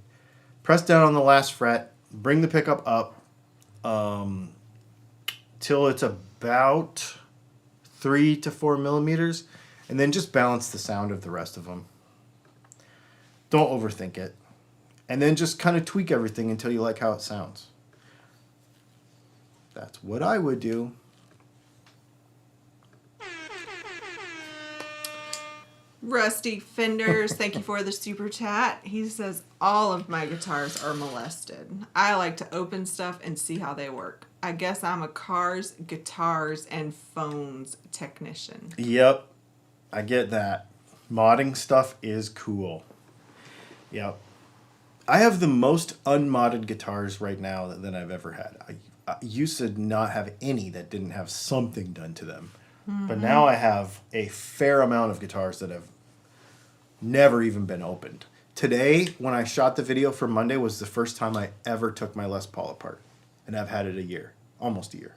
press down on the last fret, bring the pickup up till it's about 3 to 4 millimeters, and then just balance the sound of the rest of them. Don't overthink it. And then just kind of tweak everything until you like how it sounds. That's what I would do. Rusty Fenders, thank you for the super chat. He says, all of my guitars are molested. I like to open stuff and see how they work. I guess I'm a cars, guitars, and phones technician. Yep. I get that. Modding stuff is cool. Yep. I have the most unmodded guitars right now than I've ever had. I used to not have any that didn't have something done to them. Mm-hmm. But now I have a fair amount of guitars that have never even been opened. Today, when I shot the video for Monday, was the first time I ever took my Les Paul apart. And I've had it a year. Almost a year.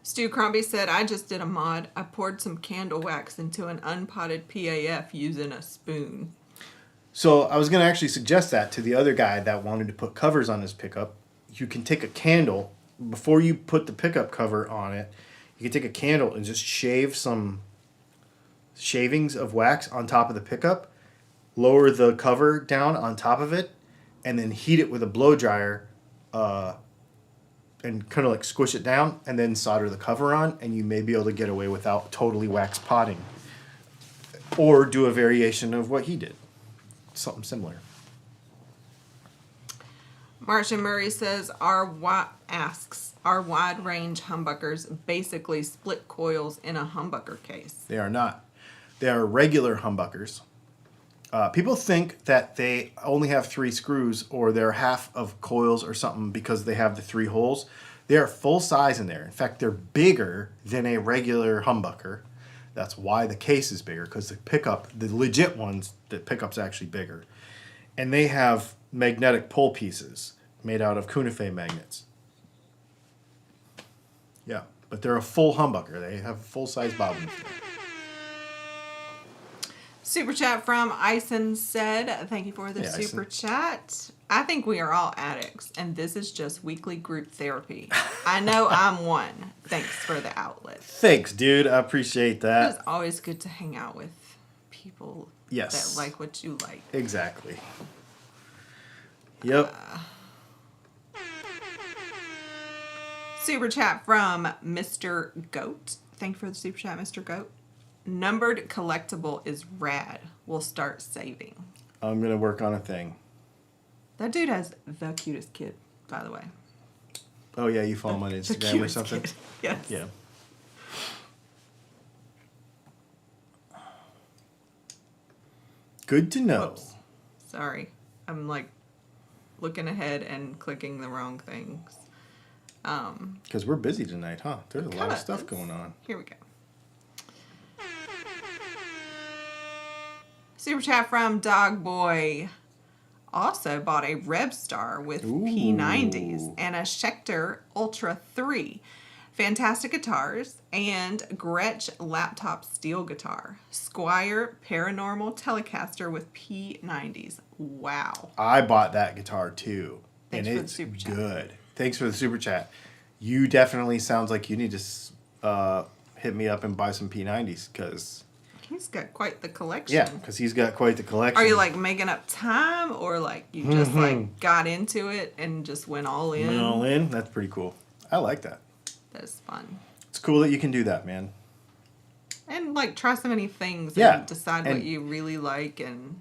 Stu Crombie said, I just did a mod. I poured some candle wax into an unpotted PAF using a spoon. So I was going to actually suggest that to the other guy that wanted to put covers on his pickup. You can take a candle, before you put the pickup cover on it, you can take a candle and just shave some shavings of wax on top of the pickup, lower the cover down on top of it, and then heat it with a blow dryer, and kind of like squish it down, and then solder the cover on, and you may be able to get away without totally wax potting. Or do a variation of what he did. Something similar. Marcia Murray says, are wide range humbuckers basically split coils in a humbucker case? They are not. They are regular humbuckers. People think that they only have 3 screws or they're half of coils or something because they have the 3 holes. They are full size in there. In fact, they're bigger than a regular humbucker. That's why the case is bigger, because the pickup, the legit ones, the pickup's actually bigger. And they have magnetic pull pieces made out of Kunifei magnets. Yeah, but they're a full humbucker. They have full-size bobbins. Super chat from Ison said, thank you for the super chat. I think we are all addicts, and this is just weekly group therapy. I know I'm one. Thanks for the outlet. Thanks, dude. I appreciate that. It's always good to hang out with people that like what you like. Exactly. Yep. Super chat from Mr. Goat. Thank you for the super chat, Mr. Goat. Numbered collectible is rad. We'll start saving. I'm going to work on a thing. That dude has the cutest kid, by the way. Oh, yeah, you follow him on Instagram or something? Kid. Yes. Yeah. Good to know. Whoops. Sorry. I'm like looking ahead and clicking the wrong things. Because we're busy tonight, huh? There's a lot of stuff going on. Here we go. Super chat from Dog Boy. Also bought a Rebstar with P90s and a Schecter Ultra 3. Fantastic guitars and Gretsch laptop steel guitar. Squier Paranormal Telecaster with P90s. Wow. I bought that guitar too. Thanks and for it's the super chat. Good. Thanks for the super chat. You definitely sounds like you need to hit me up and buy some P90s because... He's got quite the collection. Yeah, because he's got quite the collection. Are you like making up time or like you just like got into it and just went all in? Went all in? That's pretty cool. I like that. That is fun. It's cool that you can do that, man. And like try so many things Yeah. and decide what you really like and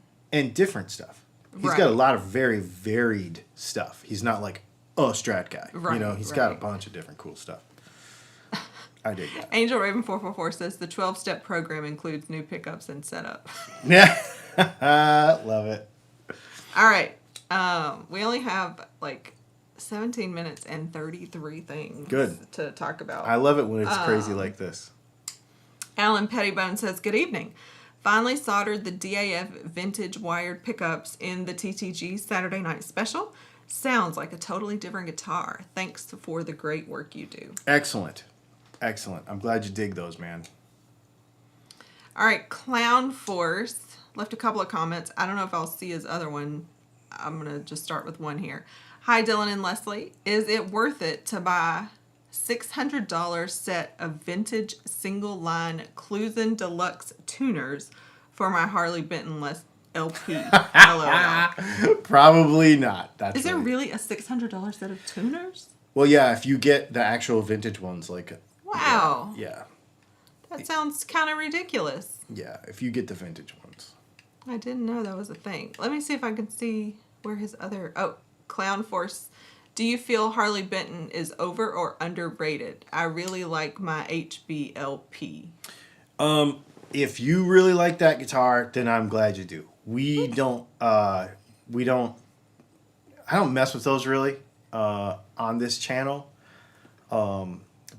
different stuff. He's got a lot of very varied stuff. He's not like a Strat guy. Right, you know, he's got a bunch of different cool stuff. I dig that. Angel Raven 444 says the 12-step program includes new pickups and setup. Yeah. Love it. All right. We only have like 17 minutes and 33 things to talk about. I love it when it's crazy like this. Alan Pettibone says, good evening. Finally soldered the DAF vintage wired pickups in the TTG Saturday Night Special. Sounds like a totally different guitar. Thanks for the great work you do. Excellent. Excellent. I'm glad you dig those, man. All right. Clown Force left a couple of comments. I don't know if I'll see his other one. I'm going to just start with one here. Hi, Dylan and Leslie. Is it worth it to buy $600 set of vintage single line Clusen Deluxe tuners for my Harley Benton LP? LOL. Probably not. Is there really a $600 set of tuners? Well, yeah, if you get the actual vintage ones, like... Wow. Yeah. That sounds kind of ridiculous. Yeah, if you get the vintage ones. I didn't know that was a thing. Let me see if I can see where his other... Oh, Clown Force. Do you feel Harley Benton is over or underrated? I really like my HBLP. If you really like that guitar, then I'm glad you do. I don't mess with those really on this channel.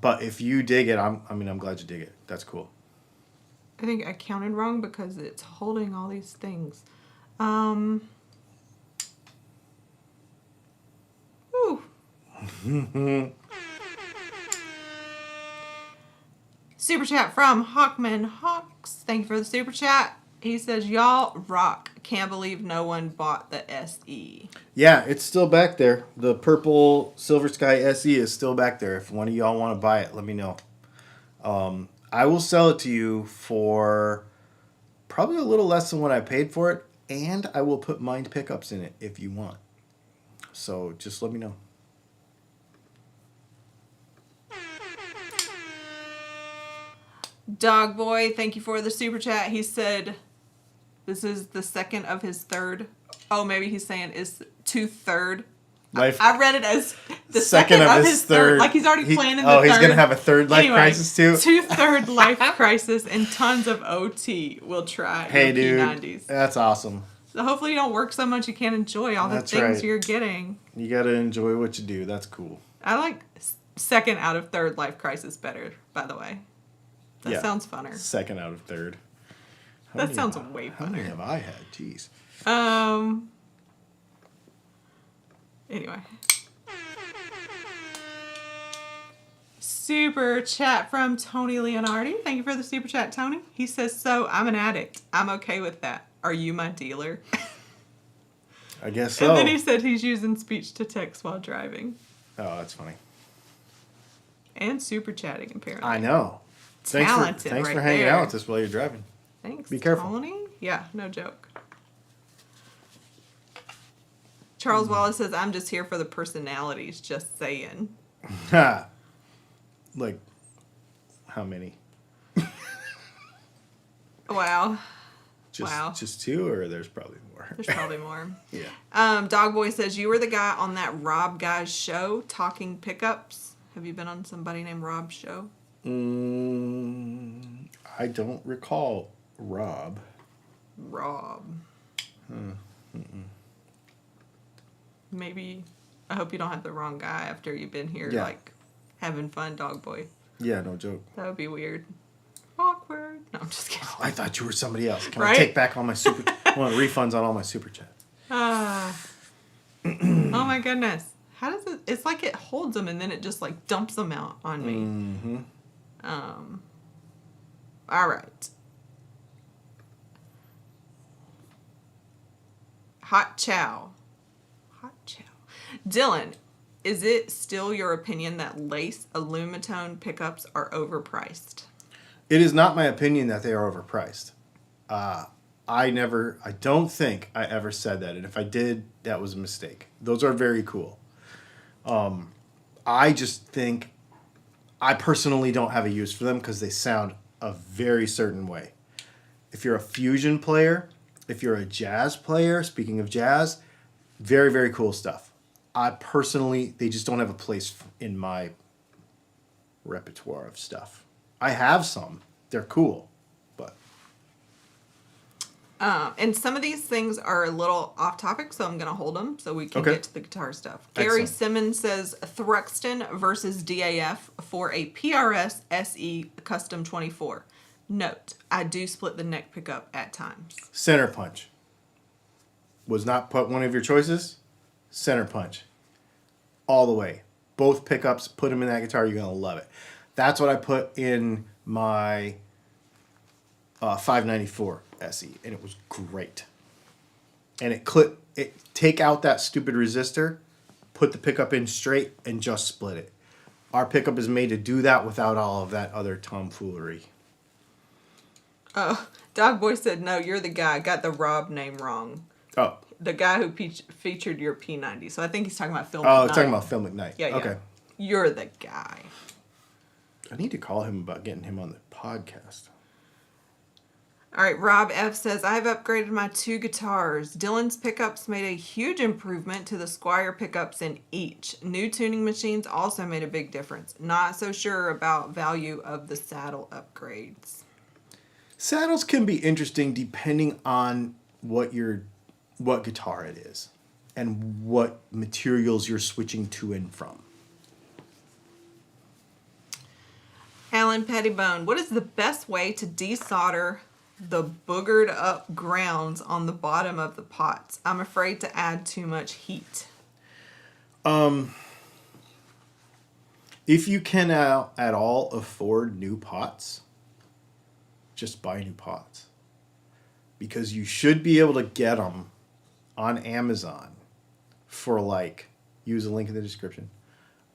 But if you dig it, I'm glad you dig it. That's cool. I think I counted wrong because it's holding all these things. Super chat from Hawkman Hawks. Thank you for the super chat. He says, y'all rock. Can't believe no one bought the SE. Yeah, it's still back there. The purple Silver Sky SE is still back there. If one of y'all want to buy it, let me know. I will sell it to you for probably a little less than what I paid for it, and I will put mind pickups in it if you want. So just let me know. Dog Boy, thank you for the super chat. He said this is the second of his third. Oh, maybe he's saying is 2/3. I read it as the second of his third. Like he's already planning the third. Oh, he's going to have a third life crisis too? 2/3 life crisis and tons of OT. We'll try. Hey, dude. P90s. That's awesome. So hopefully you don't work so much you can't enjoy all the things you're getting. You got to enjoy what you do. That's cool. I like second out of third life crisis better, by the way. That sounds funner. Second out of third. That sounds way funner. How many have I had? Jeez. Anyway. Super chat from Tony Leonardi. Thank you for the super chat, Tony. He says, so I'm an addict. I'm okay with that. Are you my dealer? I guess so. And then he said he's using speech to text while driving. Oh, that's funny. And super chatting, apparently. I know. Thanks for hanging out with us while you're driving. Thanks, Be careful. Tony. Yeah, no joke. Charles Wallace says, I'm just here for the personalities, just saying. Like, how many? Wow. Just two, or there's probably more? There's probably more. Yeah. Dog Boy says, you were the guy on that Rob guy's show, Talking Pickups. Have you been on somebody named Rob's show? I don't recall Rob. Maybe. I hope you don't have the wrong guy after you've been here, like, having fun, Dog Boy. Yeah, no joke. That would be weird. Awkward. No, I'm just kidding. Oh, I thought you were somebody else. Can I take back all my refunds on all my super chats? Oh my goodness. How does it? It's like it holds them and then it just like dumps them out on me. All right. Hot chow. Dylan, is it still your opinion that lace alumitone pickups are overpriced? It is not my opinion that they are overpriced. I don't think I ever said that. And if I did, that was a mistake. Those are very cool. I just think I personally don't have a use for them because they sound a very certain way. If you're a fusion player, if you're a jazz player, speaking of jazz, very, very cool stuff. They just don't have a place in my repertoire of stuff. I have some. They're cool, but... and some of these things are a little off topic, so I'm going to hold them so we can get to the guitar stuff. Gary Simmons says, Thruxton versus DAF for a PRS SE Custom 24. Note, I do split the neck pickup at times. Center punch. Was not one of your choices? Center punch. All the way. Both pickups, put them in that guitar, you're going to love it. That's what I put in my 594 SE, and it was great. And take out that stupid resistor, put the pickup in straight, and just split it. Our pickup is made to do that without all of that other tomfoolery. Oh, Dog Boy said, no, you're the guy. Got the Rob name wrong. Oh. The guy who featured your P90. So I think he's talking about Phil McKnight. Oh, talking about Phil McKnight. Yeah. Okay. You're the guy. I need to call him about getting him on the podcast. All right, Rob F. says, I've upgraded my 2 guitars. Dylan's pickups made a huge improvement to the Squier pickups in each. New tuning machines also made a big difference. Not so sure about value of the saddle upgrades. Saddles can be interesting depending on what guitar it is and what materials you're switching to and from. Alan Pettibone, what is the best way to desolder the boogered up grounds on the bottom of the pots? I'm afraid to add too much heat. If you can at all afford new pots, just buy new pots. Because you should be able to get them on Amazon for use a link in the description,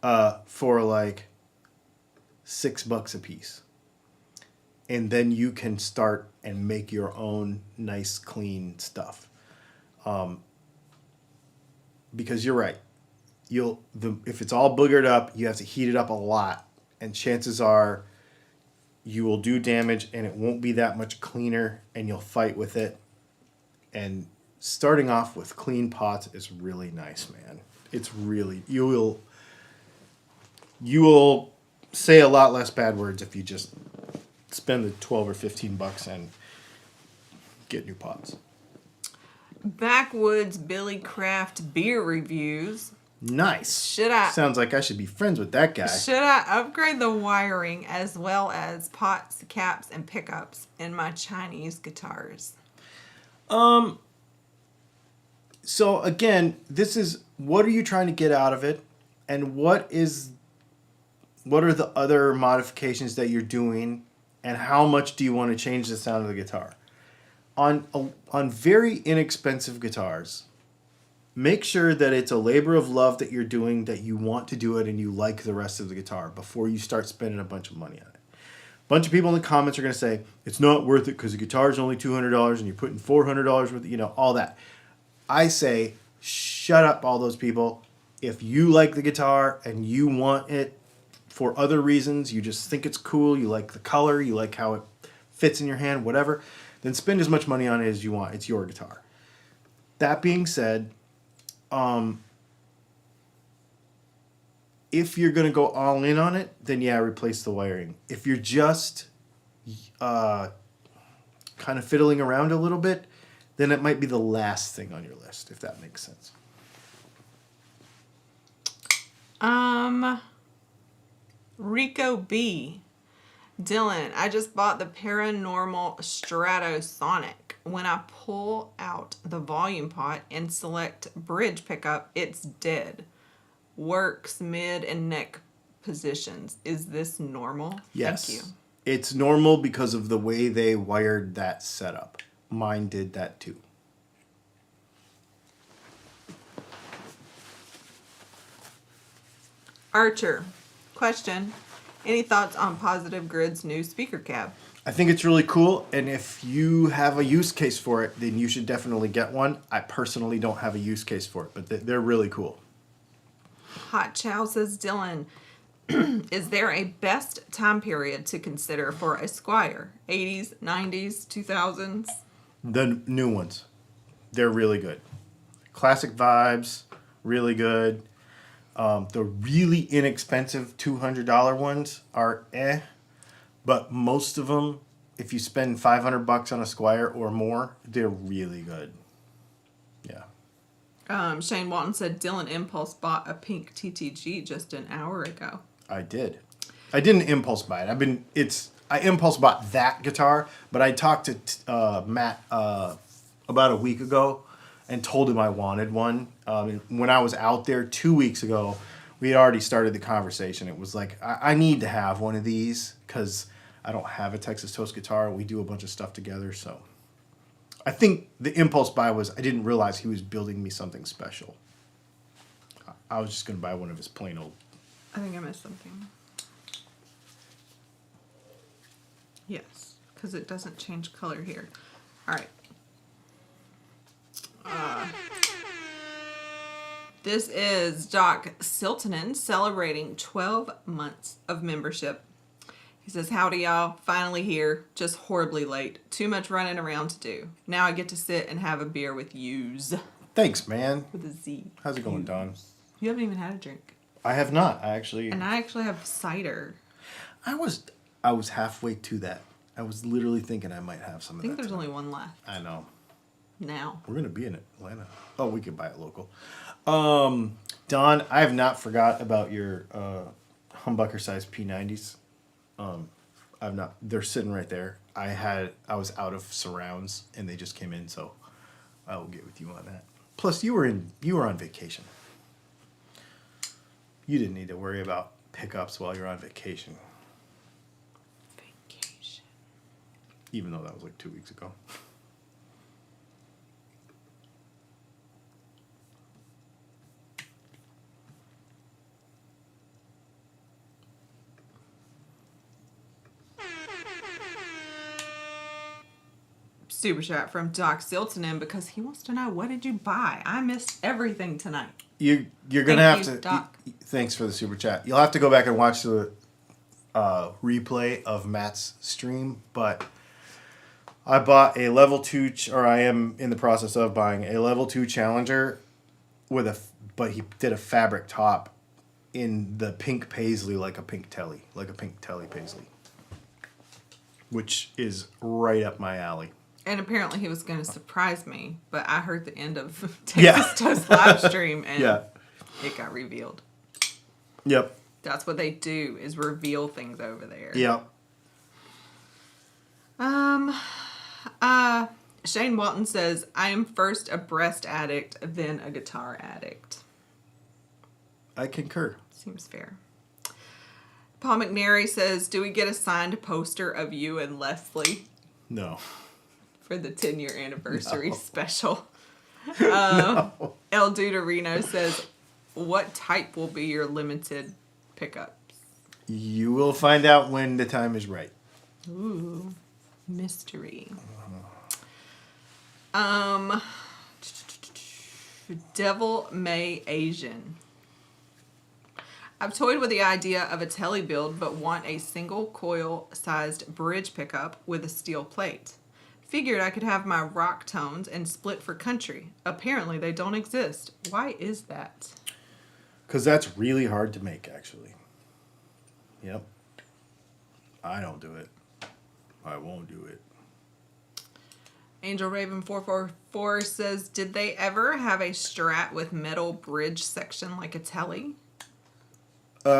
for $6 a piece. And then you can start and make your own nice, clean stuff. Because you're right. if it's all boogered up, you have to heat it up a lot, and chances are you will do damage, and it won't be that much cleaner, and you'll fight with it. And starting off with clean pots is really nice, man. It's really you will say a lot less bad words if you just spend the $12 or $15 and get new pots. Backwoods Billy Craft beer reviews. Nice. Sounds like I should be friends with that guy. Should I upgrade the wiring as well as pots, caps, and pickups in my Chinese guitars? So again, this is what are you trying to get out of it, and what are the other modifications that you're doing, and how much do you want to change the sound of the guitar? On very inexpensive guitars, make sure that it's a labor of love that you're doing, that you want to do it and you like the rest of the guitar before you start spending a bunch of money on it. A bunch of people in the comments are going to say, it's not worth it because the guitar is only $200 and you're putting $400 worth, all that. I say, shut up, all those people. If you like the guitar and you want it for other reasons, you just think it's cool, you like the color, you like how it fits in your hand, whatever, then spend as much money on it as you want. It's your guitar. That being said, if you're going to go all in on it, then yeah, replace the wiring. If you're just kind of fiddling around a little bit, then it might be the last thing on your list, if that makes sense. Rico B. Dylan, I just bought the Paranormal Stratosonic. When I pull out the volume pot and select bridge pickup, it's dead. Works mid and neck positions. Is this normal? Yes. Thank you. It's normal because of the way they wired that setup. Mine did that too. Archer, question. Any thoughts on Positive Grid's new speaker cab? I think it's really cool, and if you have a use case for it, then you should definitely get one. I personally don't have a use case for it, but they're really cool. Hot Chow says, Dylan, is there a best time period to consider for a Squire? 80s, 90s, 2000s? The new ones. They're really good. Classic vibes, really good. The really inexpensive $200 ones are but most of them, if you spend $500 on a Squire or more, they're really good. Yeah. Shane Walton said Dylan Impulse bought a pink TTG just an hour ago. I did. I didn't impulse buy it. I impulse bought that guitar, but I talked to Matt about a week ago and told him I wanted one. When I was out there 2 weeks ago, we had already started the conversation. It was like, I need to have one of these because I don't have a Texas Toast guitar. We do a bunch of stuff together, so I think the impulse buy was I didn't realize he was building me something special. I was just going to buy one of his plain old. I think I missed something. Yes, because it doesn't change color here. All right. This is Doc Siltonen celebrating 12 months of membership. He says, howdy y'all, finally here, just horribly late. Too much running around to do. Now I get to sit and have a beer with yous. Thanks, man. With a Z. How's it going, Don? You haven't even had a drink. I have not, And I actually have cider. I was halfway to that. I was literally thinking I might have some of that. I think there's only one left. I know. Now. We're going to be in Atlanta. Oh, we could buy it local. Don, I have not forgot about your humbucker size P90s. I've not. They're sitting right there. I was out of surrounds and they just came in, so I will get with you on that. Plus, you were on vacation. You didn't need to worry about pickups while you're on vacation. Vacation. Even though that was like 2 weeks ago. Super chat from Doc Siltonen because he wants to know, what did you buy? I missed everything tonight. you're gonna have to. Doc. Thanks for the super chat. You'll have to go back and watch the replay of Matt's stream, but I bought a level 2, or I am in the process of buying a level 2 Challenger but he did a fabric top in the pink paisley, like a pink telly paisley, which is right up my alley. And apparently he was going to surprise me, but I heard the end of Texas Toast live stream and it got revealed. Yep. That's what they do, is reveal things over there. Yep. Shane Walton says, I am first a breast addict, then a guitar addict. I concur. Seems fair. Paul McNary says, do we get a signed poster of you and Leslie? No. For the 10-year anniversary special. No. El Duderino says, what type will be your limited pickups? You will find out when the time is right. Ooh, mystery. Devil May Asian. I've toyed with the idea of a telly build, but want a single coil sized bridge pickup with a steel plate. Figured I could have my rock tones and split for country. Apparently they don't exist. Why is that? Because that's really hard to make, actually. Yep. I don't do it. I won't do it. Angel Raven 444 says, did they ever have a Strat with metal bridge section like a telly? When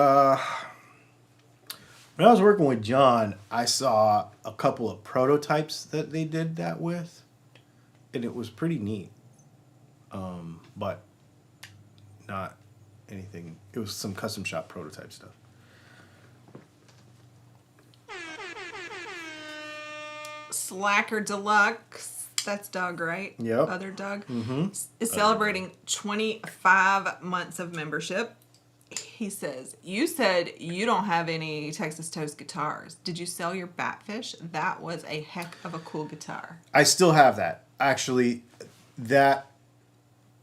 I was working with John, I saw a couple of prototypes that they did that with, and it was pretty neat. But not anything. It was some custom shop prototype stuff. Slacker Deluxe, that's Doug, right? Yep. Other Doug. Mm-hmm. Is celebrating 25 months of membership. He says, you said you don't have any Texas Toast guitars. Did you sell your Batfish? That was a heck of a cool guitar. I still have that. Actually, that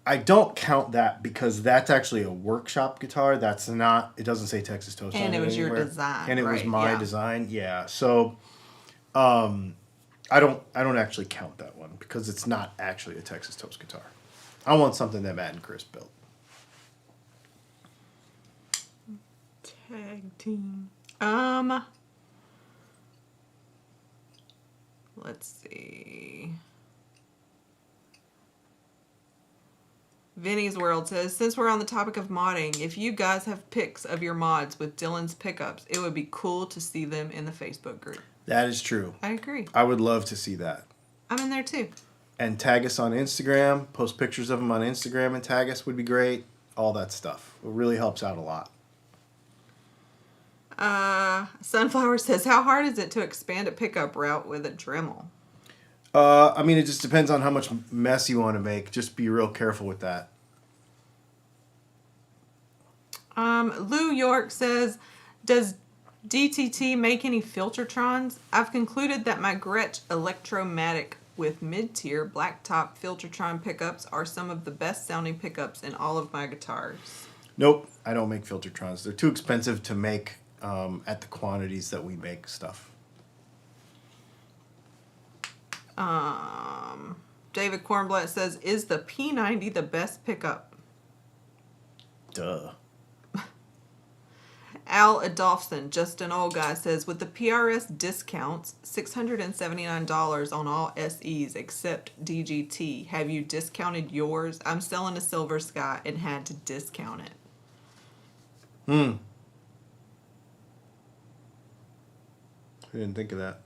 I don't count that because that's actually a workshop guitar. That's not, it doesn't say Texas Toast on it. And it was anywhere. your design. And it was right? my design. Yeah. So I don't actually count that one because it's not actually a Texas Toast guitar. I want something that Matt and Chris built. Tag team. Let's see. Vinny's World says, since we're on the topic of modding, if you guys have pics of your mods with Dylan's pickups, it would be cool to see them in the Facebook group. That is true. I agree. I would love to see that. I'm in there too. And tag us on Instagram. Post pictures of them on Instagram and tag us would be great. All that stuff. It really helps out a lot. Sunflower says, how hard is it to expand a pickup route with a Dremel? I mean, it just depends on how much mess you want to make. Just be real careful with that. Lou York says, does DTT make any Filtertrons? I've concluded that my Gretsch Electromatic with mid-tier blacktop Filtertron pickups are some of the best sounding pickups in all of my guitars. Nope, I don't make Filtertrons. They're too expensive to make at the quantities that we make stuff. David Kornblatt says, is the P90 the best pickup? Duh. Al Adolphson, just an old guy, says, with the PRS discounts, $679 on all SEs except DGT. Have you discounted yours? I'm selling a Silver Sky and had to discount it. I didn't think of that.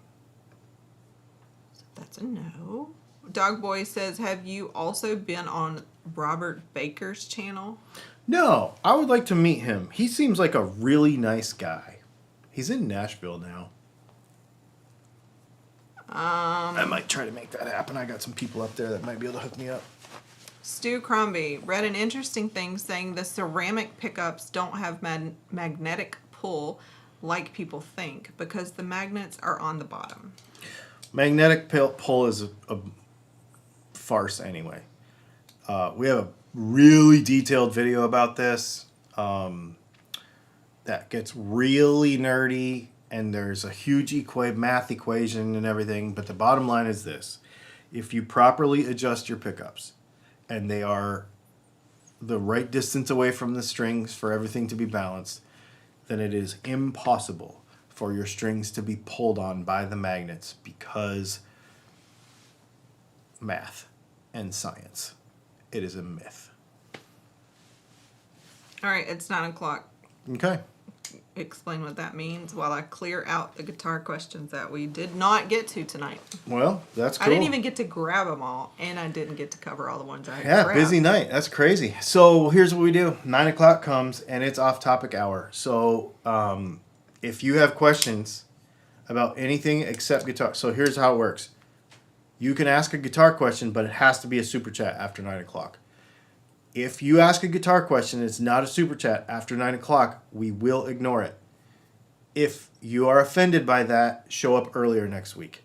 That's a no. Dog Boy says, have you also been on Robert Baker's channel? No, I would like to meet him. He seems like a really nice guy. He's in Nashville now. I might try to make that happen. I got some people up there that might be able to hook me up. Stu Crombie read an interesting thing saying the ceramic pickups don't have magnetic pull like people think because the magnets are on the bottom. Magnetic pull is a farce anyway. We have really detailed video about this that gets really nerdy, and there's a huge math equation and everything. But the bottom line is this: if you properly adjust your pickups, and they are the right distance away from the strings for everything to be balanced, then it is impossible for your strings to be pulled on by the magnets, because math and science. It is a myth. All right, it's 9 o'clock. Okay. Explain what that means while I clear out the guitar questions that we did not get to tonight. Well, that's cool. I didn't even get to grab them all, and I didn't get to cover all the ones I had Yeah, grabbed. busy night. That's crazy. So here's what we do. 9 o'clock comes, and it's off-topic hour. So if you have questions about anything except guitar, so here's how it works. You can ask a guitar question, but it has to be a super chat after 9 o'clock. If you ask a guitar question and it's not a super chat after 9 o'clock, we will ignore it. If you are offended by that, show up earlier next week.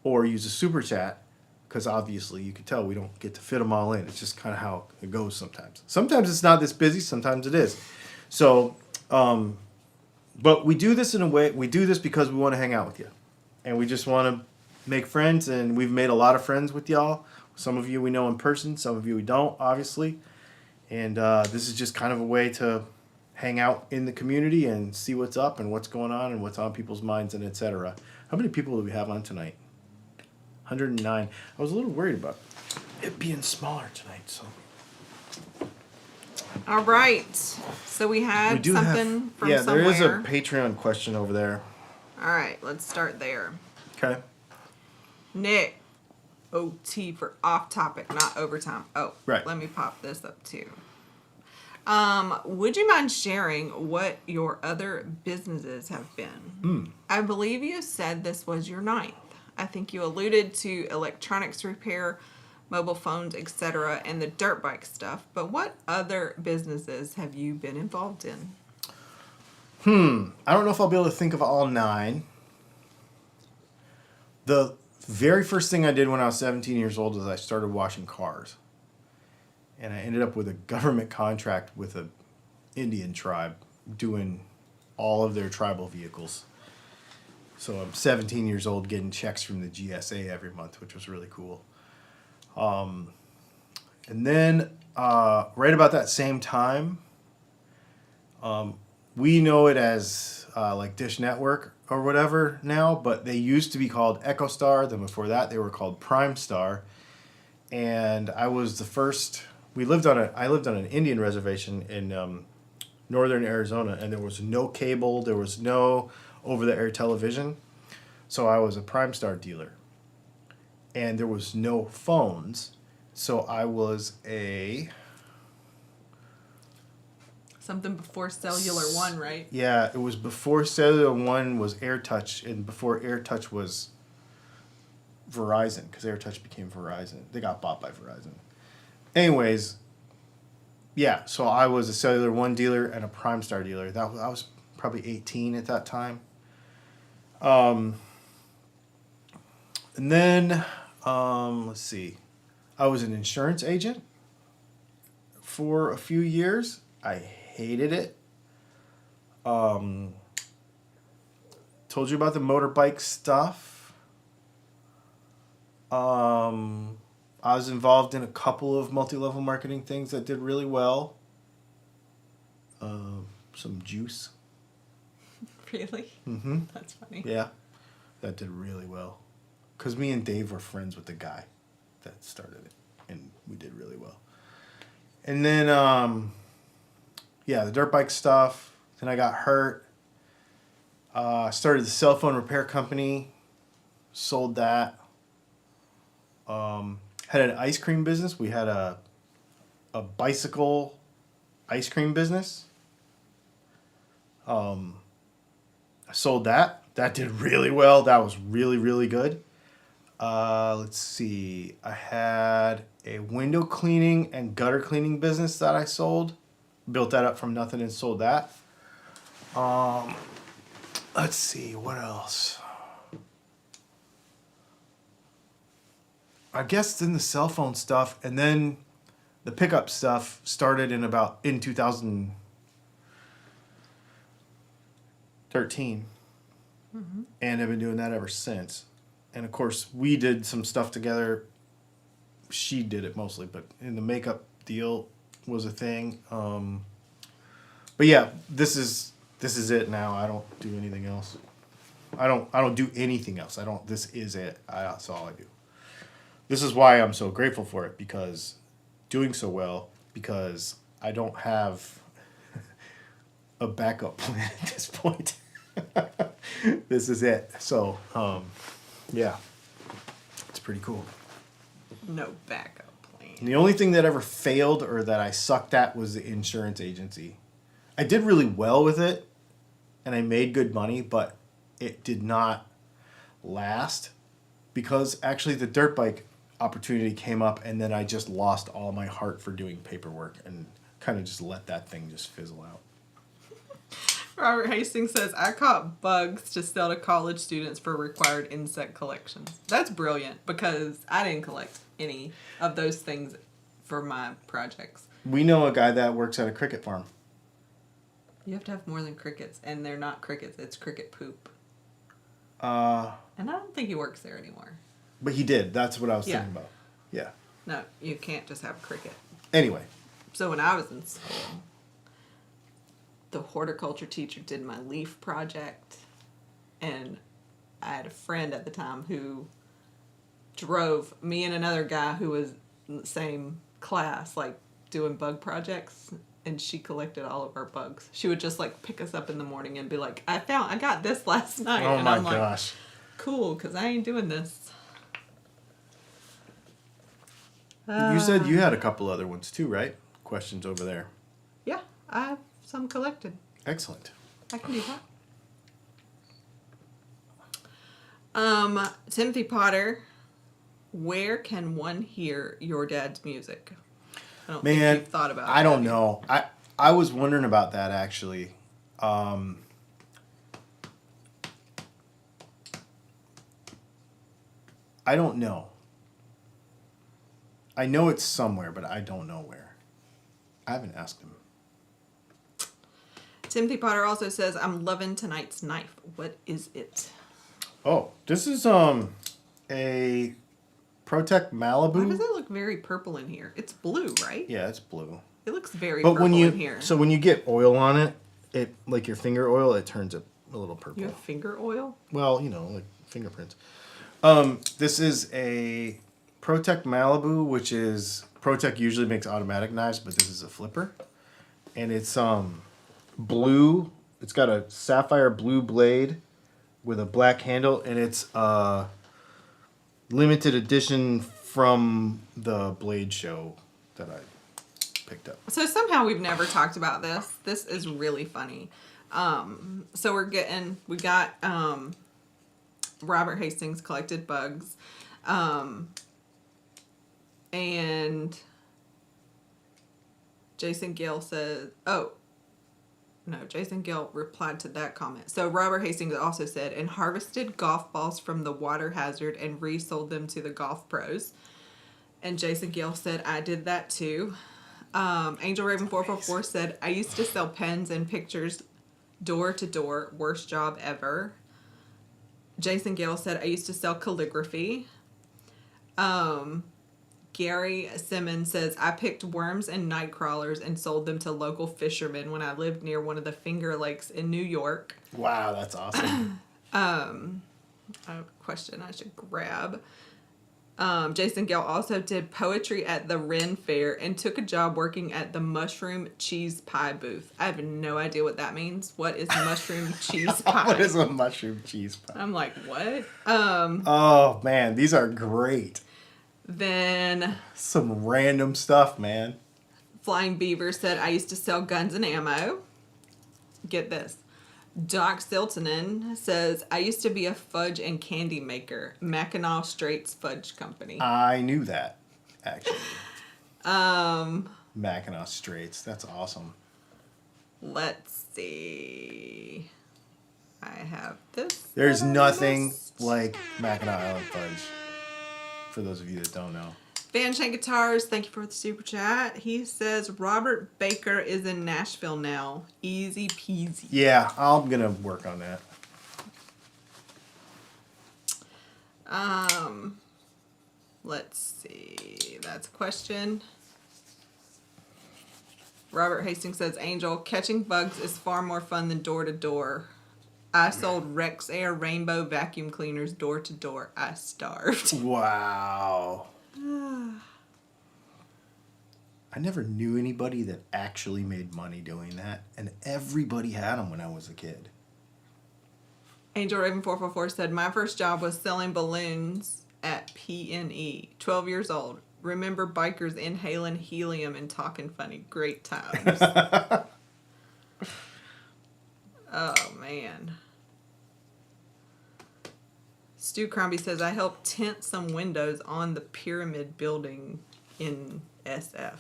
Or use a super chat, because obviously you can tell we don't get to fit them all in. It's just kind of how it goes sometimes. Sometimes it's not this busy, sometimes it is. So, but we do this in a way, we do this because we want to hang out with you. And we just want to make friends, and we've made a lot of friends with y'all. Some of you we know in person, some of you we don't, obviously. And this is just kind of a way to hang out in the community and see what's up and what's going on and what's on people's minds and etc. How many people do we have on tonight? 109. I was a little worried about it being smaller tonight. So. All right. So we had something from yeah, somewhere. there is a Patreon question over there. All right, let's start there. Okay. Nick, OT for off topic, not overtime. Oh, right. Let me pop this up too. Would you mind sharing what your other businesses have been? I believe you said this was your 9th. I think you alluded to electronics repair, mobile phones, etc., and the dirt bike stuff. But what other businesses have you been involved in? I don't know if I'll be able to think of all 9. The very first thing I did when I was 17 years old is I started washing cars. And I ended up with a government contract with an Indian tribe doing all of their tribal vehicles. So I'm 17 years old getting checks from the GSA every month, which was really cool. And then right about that same time, we know it as like Dish Network or whatever now, but they used to be called EchoStar. Then before that, they were called Prime Star. And I was the first. I lived on an Indian reservation in northern Arizona, and there was no cable, there was no over-the-air television. So I was a Prime Star dealer. And there was no phones. So I was a... Something before Cellular One, right? Yeah, it was before Cellular One was AirTouch, and before AirTouch was Verizon, because AirTouch became Verizon. They got bought by Verizon. Anyways, yeah, so I was a Cellular One dealer and a Prime Star dealer. I was probably 18 at that time. And then, let's see, I was an insurance agent for a few years. I hated it. Told you about the motorbike stuff. I was involved in a couple of multi-level marketing things that did really well. Some juice. Really? Mm-hmm. That's funny. Yeah, that did really well. Because me and Dave were friends with the guy that started it, and we did really well. And then, yeah, the dirt bike stuff. Then I got hurt. Started the cell phone repair company. Sold that. Had an ice cream business. We had a bicycle ice cream business. I sold that. That did really well. That was really, really good. Let's see. I had a window cleaning and gutter cleaning business that I sold. Built that up from nothing and sold that. Let's see. What else? I guess then the cell phone stuff, and then the pickup stuff started in 2013. Mm-hmm. And I've been doing that ever since. And of course, we did some stuff together. She did it mostly, but in the makeup deal was a thing. But yeah, this is it now. I don't do anything else. I don't do anything else. This is it. That's all I do. This is why I'm so grateful for it, because doing so well, because I don't have a backup plan at this point. This is it. So, yeah, it's pretty cool. No backup plan. The only thing that ever failed or that I sucked at was the insurance agency. I did really well with it, and I made good money, but it did not last because actually the dirt bike opportunity came up, and then I just lost all my heart for doing paperwork and kind of just let that thing just fizzle out. Robert Hastings says, I caught bugs to sell to college students for required insect collections. That's brilliant because I didn't collect any of those things for my projects. We know a guy that works at a cricket farm. You have to have more than crickets, and they're not crickets, it's cricket poop. And I don't think he works there anymore. But he did. That's what I was thinking about. Yeah. No, you can't just have a cricket. Anyway. So when I was in school, the horticulture teacher did my leaf project, and I had a friend at the time who drove me and another guy who was in the same class, like doing bug projects, and she collected all of our bugs. She would just like pick us up in the morning and be like, I got this last night. Oh and my I'm gosh. Like, cool, because I ain't doing this. You said you had a couple other ones too, right? Questions over there. Yeah, I have some collected. Excellent. I can do that. Timothy Potter, where can one hear your dad's music? I don't think you've thought about I don't know. I was wondering about that actually. I don't know. I know it's somewhere, but I don't know where. I haven't asked him. Timothy Potter also says, I'm loving tonight's knife. What is it? Oh, this is a Protect Malibu. Why does it look very purple in here? It's blue, right? Yeah, it's blue. It looks very purple in here. So when you get oil on it, it like your finger oil, it turns a little purple. You have finger oil? Well, like fingerprints. This is a Protect Malibu, which is Protect usually makes automatic knives, but this is a flipper, and it's blue. It's got a sapphire blue blade with a black handle, and it's limited edition from the Blade Show that I picked up. So somehow we've never talked about this. This is really funny. So we got Robert Hastings collected bugs. And Jason Gill says, Jason Gill replied to that comment. So Robert Hastings also said, and harvested golf balls from the water hazard and resold them to the golf pros. And Jason Gill said, I did that too. Angel Raven 444 said, I used to sell pens and pictures door to door. Worst job ever. Jason Gill said, I used to sell calligraphy. Gary Simmons says, I picked worms and night crawlers and sold them to local fishermen when I lived near one of the Finger Lakes in New York. Wow, that's awesome. A question I should grab. Jason Gill also did poetry at the Ren Fair and took a job working at the Mushroom Cheese Pie booth. I have no idea what that means. What is mushroom cheese pie? What is a mushroom cheese pie? I'm like, what? Oh, man, these are great. Then some random stuff, man. Flying Beaver said, I used to sell guns and ammo. Get this. Doc Siltonen says, I used to be a fudge and candy maker. Mackinac Straits Fudge Company. I knew that, actually. Mackinac Straits. That's awesome. Let's see. I have this. There's nothing like Mackinac Island fudge. For those of you that don't know. Van Shank Guitars, thank you for the super chat. He says Robert Baker is in Nashville now. Easy peasy. Yeah, I'm gonna work on that. Let's see. That's a question. Robert Hastings says, Angel, catching bugs is far more fun than door to door. I sold Rex Air Rainbow vacuum cleaners door to door. I starved. Wow. I never knew anybody that actually made money doing that, and everybody had them when I was a kid. Angel Raven 444 said, my first job was selling balloons at PNE. 12 years old. Remember bikers inhaling helium and talking funny. Great times. Oh, man. Stu Crombie says, I helped tint some windows on the Pyramid building in SF.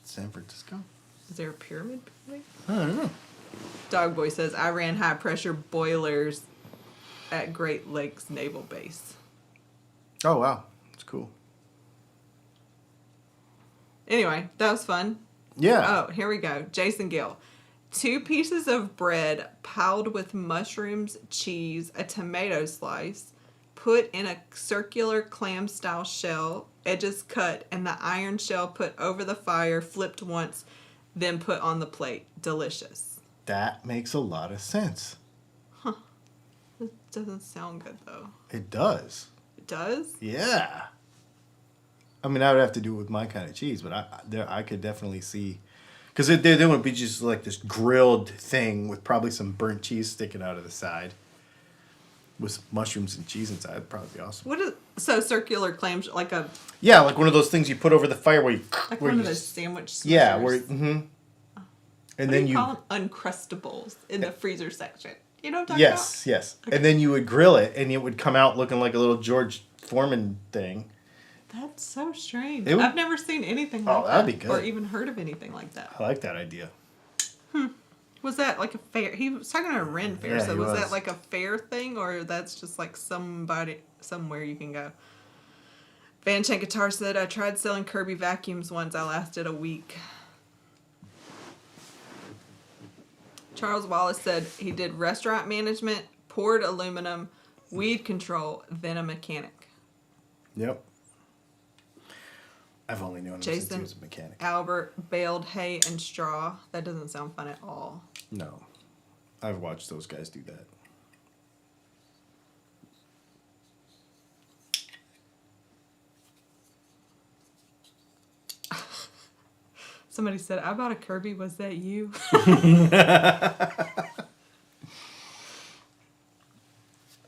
San Francisco? Is there a pyramid building? I don't know. Dogboy says, I ran high pressure boilers at Great Lakes Naval Base. Oh, wow. That's cool. Anyway, that was fun. Yeah. Oh, here we go. Jason Gill. 2 pieces of bread piled with mushrooms, cheese, a tomato slice, put in a circular clam-style shell, edges cut, and the iron shell put over the fire, flipped once, then put on the plate. Delicious. That makes a lot of sense. It doesn't sound good, though. It does. It does? Yeah. I mean, I would have to do it with my kind of cheese, but I could definitely see... Because they would be just like this grilled thing with probably some burnt cheese sticking out of the side. With some mushrooms and cheese inside. It'd probably be awesome. What is... So circular clam... Like a... Yeah, like one of those things you put over the fire where you... Like where one you of those sandwich smashers. Yeah, where... Mm-hmm. And What then do you call them? Uncrustables in the freezer section. You know what I'm talking about? Yes. Okay. And then you would grill it, and it would come out looking like a little George Foreman thing. That's so strange. It would- I've never seen anything like that. that'd be good. Or even heard of anything like that. I like that idea. Was that like a fair? He was talking at a Ren fair, Yeah, so he was was. that like a fair thing, or that's just like somebody somewhere you can go? Van Shank Guitar said, I tried selling Kirby vacuums once. I lasted a week. Charles Wallace said he did restaurant management, poured aluminum, weed control, then a mechanic. Yep. I've only known him since he Jason was a mechanic. Albert baled hay and straw. That doesn't sound fun at all. No. I've watched those guys do that. Somebody said, I bought a Kirby. Was that you?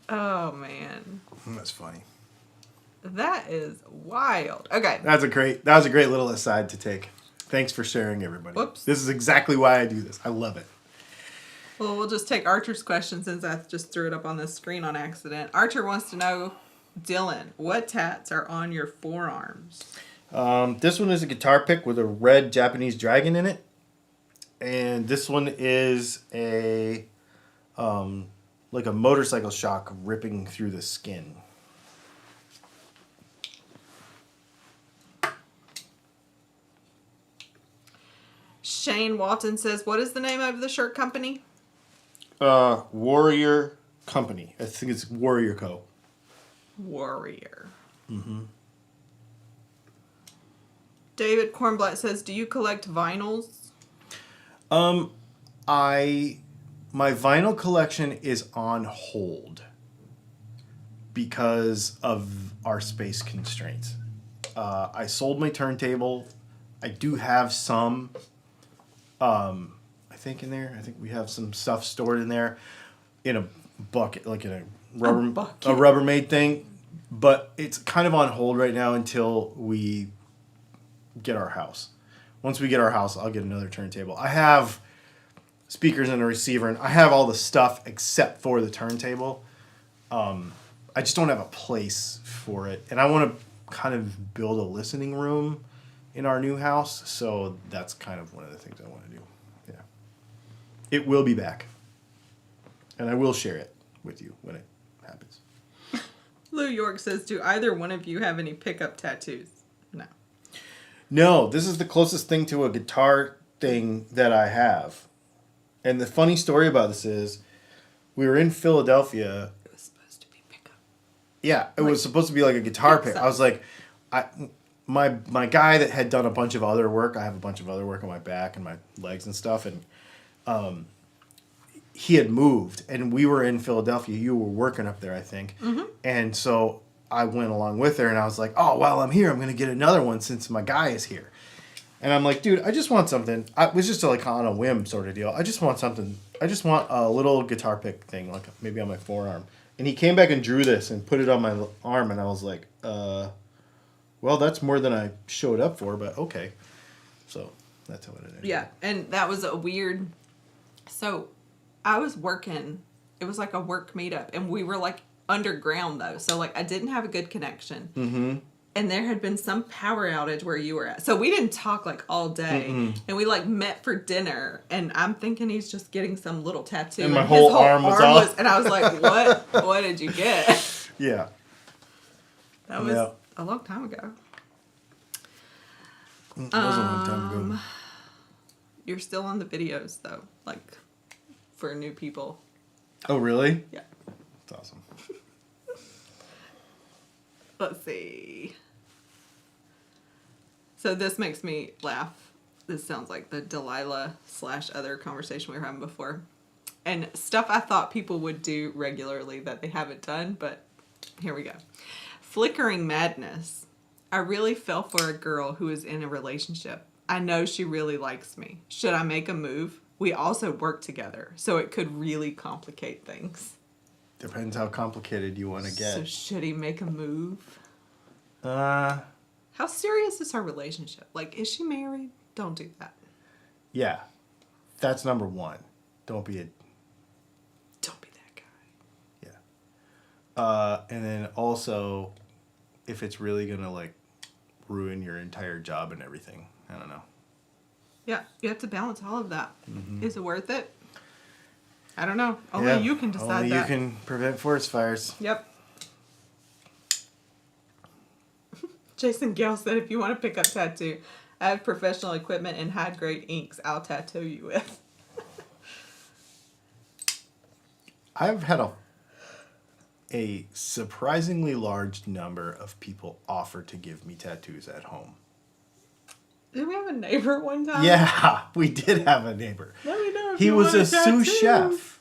Oh, man. That's funny. That is wild. Okay. That was a great little aside to take. Thanks for sharing, everybody. Whoops. This is exactly why I do this. I love it. Well, we'll just take Archer's question since I just threw it up on the screen on accident. Archer wants to know, Dylan, what tats are on your forearms? This one is a guitar pick with a red Japanese dragon in it. And this one is a like a motorcycle shock ripping through the skin. Shane Walton says, what is the name of the shirt company? Warrior Company. I think it's Warrior Co. Warrior. Mm-hmm. David Kornblatt says, do you collect vinyls? My vinyl collection is on hold because of our space constraints. I sold my turntable. I do have some, I think in there. I think we have some stuff stored in there in a bucket, like in a Rubbermaid thing. But it's kind of on hold right now until we get our house. Once we get our house, I'll get another turntable. I have speakers and a receiver, and I have all the stuff except for the turntable. I just don't have a place for it. And I want to kind of build a listening room in our new house, so that's kind of one of the things I want to do. Yeah. It will be back. And I will share it with you when it happens. Lou York says, do either one of you have any pickup tattoos? No. No, this is the closest thing to a guitar thing that I have. And the funny story about this is, we were in Philadelphia. It was supposed to be pickup. Yeah, it was supposed to be like a guitar pick. so. I was like, my guy that had done a bunch of other work. I have a bunch of other work on my back and my legs and stuff, and he had moved, and we were in Philadelphia. You were working up there, I think, and so I went along with her, and I was like, oh, while I'm here, I'm gonna get another one since my guy is here. And I'm like, dude, I just want something. It was just like on a whim sort of deal. I just want something. I just want a little guitar pick thing, like maybe on my forearm. And he came back and drew this and put it on my arm, and I was like, well, that's more than I showed up for, but okay. So that's how it ended. Yeah, and that was a weird... So, I was working... It was like a work meetup, and we were like underground, though. So, like, I didn't have a good connection. Mm-hmm. And there had been some power outage where you were at. So we didn't talk like all day. And we like met for dinner. And I'm thinking he's just getting some little tattoo. And my whole arm was off. And I was like, what? What did you get? Yeah. That was a long time ago. It was a long time ago. You're still on the videos though. Like for new people. Oh, really? Yeah. That's awesome. Let's see. So this makes me laugh. This sounds like the Delilah / other conversation we were having before. And stuff I thought people would do regularly that they haven't done, but here we go. Flickering madness. I really fell for a girl who is in a relationship. I know she really likes me. Should I make a move? We also work together, so it could really complicate things. Depends how complicated you want to get. So should he make a move? How serious is her relationship? Like, is she married? Don't do that. Yeah. That's number one. Don't be that guy. Yeah. And then also, if it's really going to, like, ruin your entire job and everything. I don't know. Yeah, you have to balance all of that. Mm-hmm. Is it worth it? I don't know. Only you can decide that. Only you can prevent forest fires. Yep. Jason Gale said, if you want to pick up tattoo, I have professional equipment and high-grade inks I'll tattoo you with. I've had a surprisingly large number of people offer to give me tattoos at home. Did we have a neighbor one time? Yeah, we did have a neighbor. Let me know if he was a sous chef,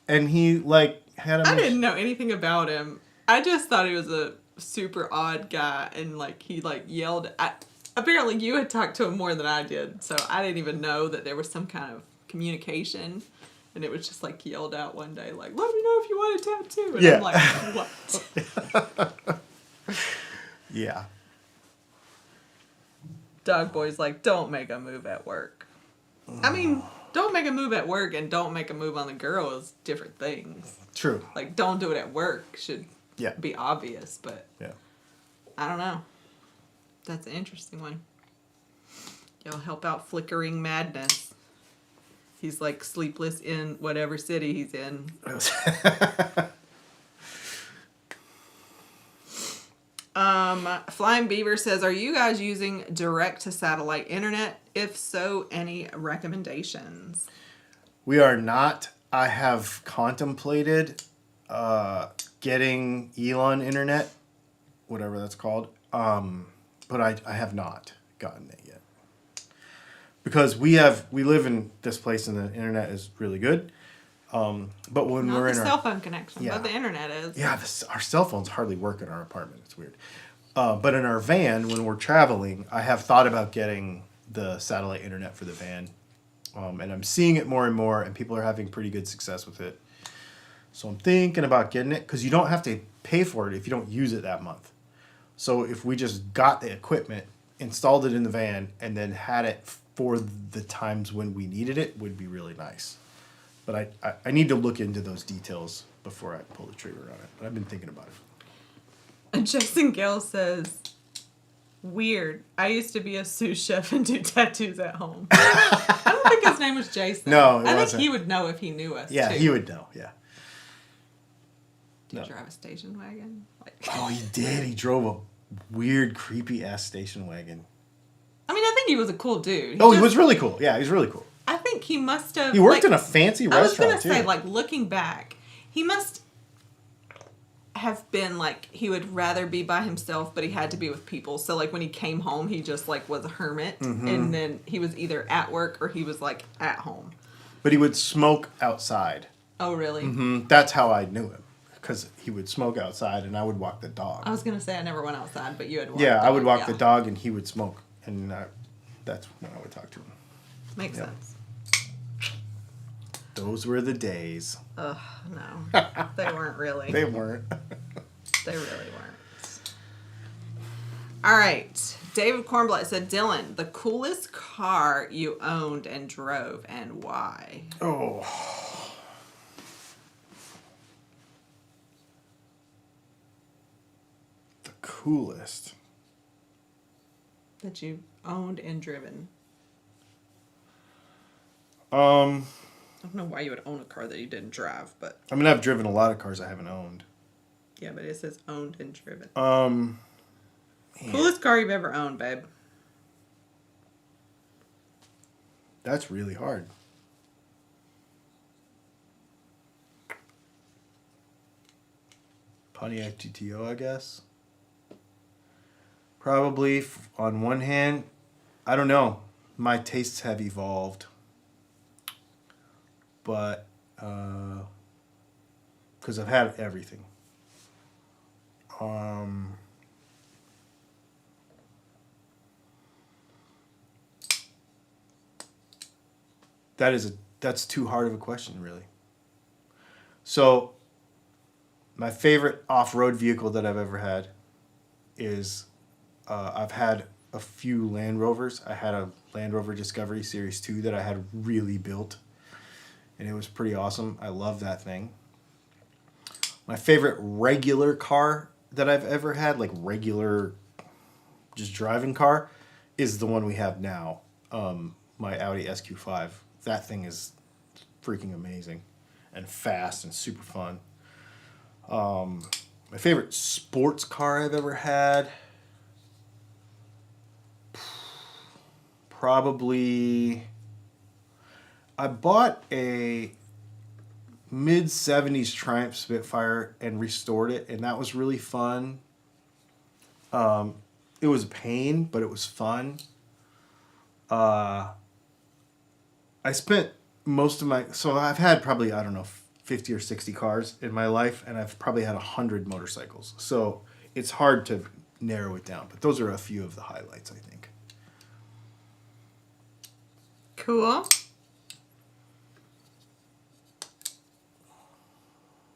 and he like had a. I didn't know anything about him. I just thought he was a super odd guy, and like he like yelled. Apparently, you had talked to him more than I did, so I didn't even know that there was some kind of communication. And it was just like yelled out one day, like, "Let me know if you want a tattoo." And I'm like, "What?" Yeah. Dog Boy's like, don't make a move at work. I mean, don't make a move at work and don't make a move on the girl is different things. True. Like, don't do it at work should be obvious, but I don't know. That's an interesting one. You'll help out Flickering Madness. He's like sleepless in whatever city he's in. Flying Beaver says, are you guys using direct-to-satellite internet? If so, any recommendations? We are not. I have contemplated getting Elon internet, whatever that's called, but I have not gotten it yet. Because we live in this place and the internet is really good. But when Not we're in the our cell phone connection, but the internet is. Yeah, our cell phones hardly work in our apartment. It's weird. But in our van, when we're traveling, I have thought about getting the satellite internet for the van. And I'm seeing it more and more, and people are having pretty good success with it. So I'm thinking about getting it, because you don't have to pay for it if you don't use it that month. So if we just got the equipment, installed it in the van, and then had it for the times when we needed it, would be really nice. But I need to look into those details before I pull the trigger on it. But I've been thinking about it. And Jason Gale says, weird. I used to be a sous chef and do tattoos at home. I don't think his name was Jason. No, it I wasn't. think he would know if he knew us, Yeah, too. he would know, yeah. Did you drive a station wagon? Oh, he did. He drove a weird, creepy-ass station wagon. I mean, I think he was a cool dude. He was really cool. Yeah, he's really cool. I think he must have... He worked in a fancy restaurant, I was going to say, too. like, looking back, he must have been, like, he would rather be by himself, but he had to be with people. So, like, when he came home, he just, like, was a hermit. Mm-hmm. And then he was either at work or he was, like, at home. But he would smoke outside. Oh, really? Mm-hmm. That's how I knew him. Because he would smoke outside and I would walk the dog. I was going to say I never went outside, but you had walked Yeah, the dog. I would walk the dog and he would smoke. And that's when I would talk to him. Makes sense. Those were the days. Ugh, no. They weren't really. They weren't. They really weren't. All right. David Kornblatt said, Dylan, the coolest car you owned and drove and why? Oh. The coolest. That you owned and driven. I I don't know why you would own a car that you didn't drive, but... mean, I've driven a lot of cars I haven't owned. Yeah, but it says owned and driven. Man. Coolest car you've ever owned, babe. That's really hard. Pontiac GTO, I guess. Probably, on one hand, I don't know. My tastes have evolved. But, because I've had everything. That's too hard of a question, really. So, my favorite off-road vehicle that I've ever had is, I've had a few Land Rovers. I had a Land Rover Discovery Series 2 that I had really built. And it was pretty awesome. I love that thing. My favorite regular car that I've ever had, like regular just driving car, is the one we have now. My Audi SQ5. That thing is freaking amazing and fast and super fun. My favorite sports car I've ever had, probably... I bought a mid-70s Triumph Spitfire and restored it, and that was really fun. It was a pain, but it was fun. I spent most of my... So I've had probably, I don't know, 50 or 60 cars in my life, and I've probably had 100 motorcycles. So it's hard to narrow it down, but those are a few of the highlights, I think. Cool.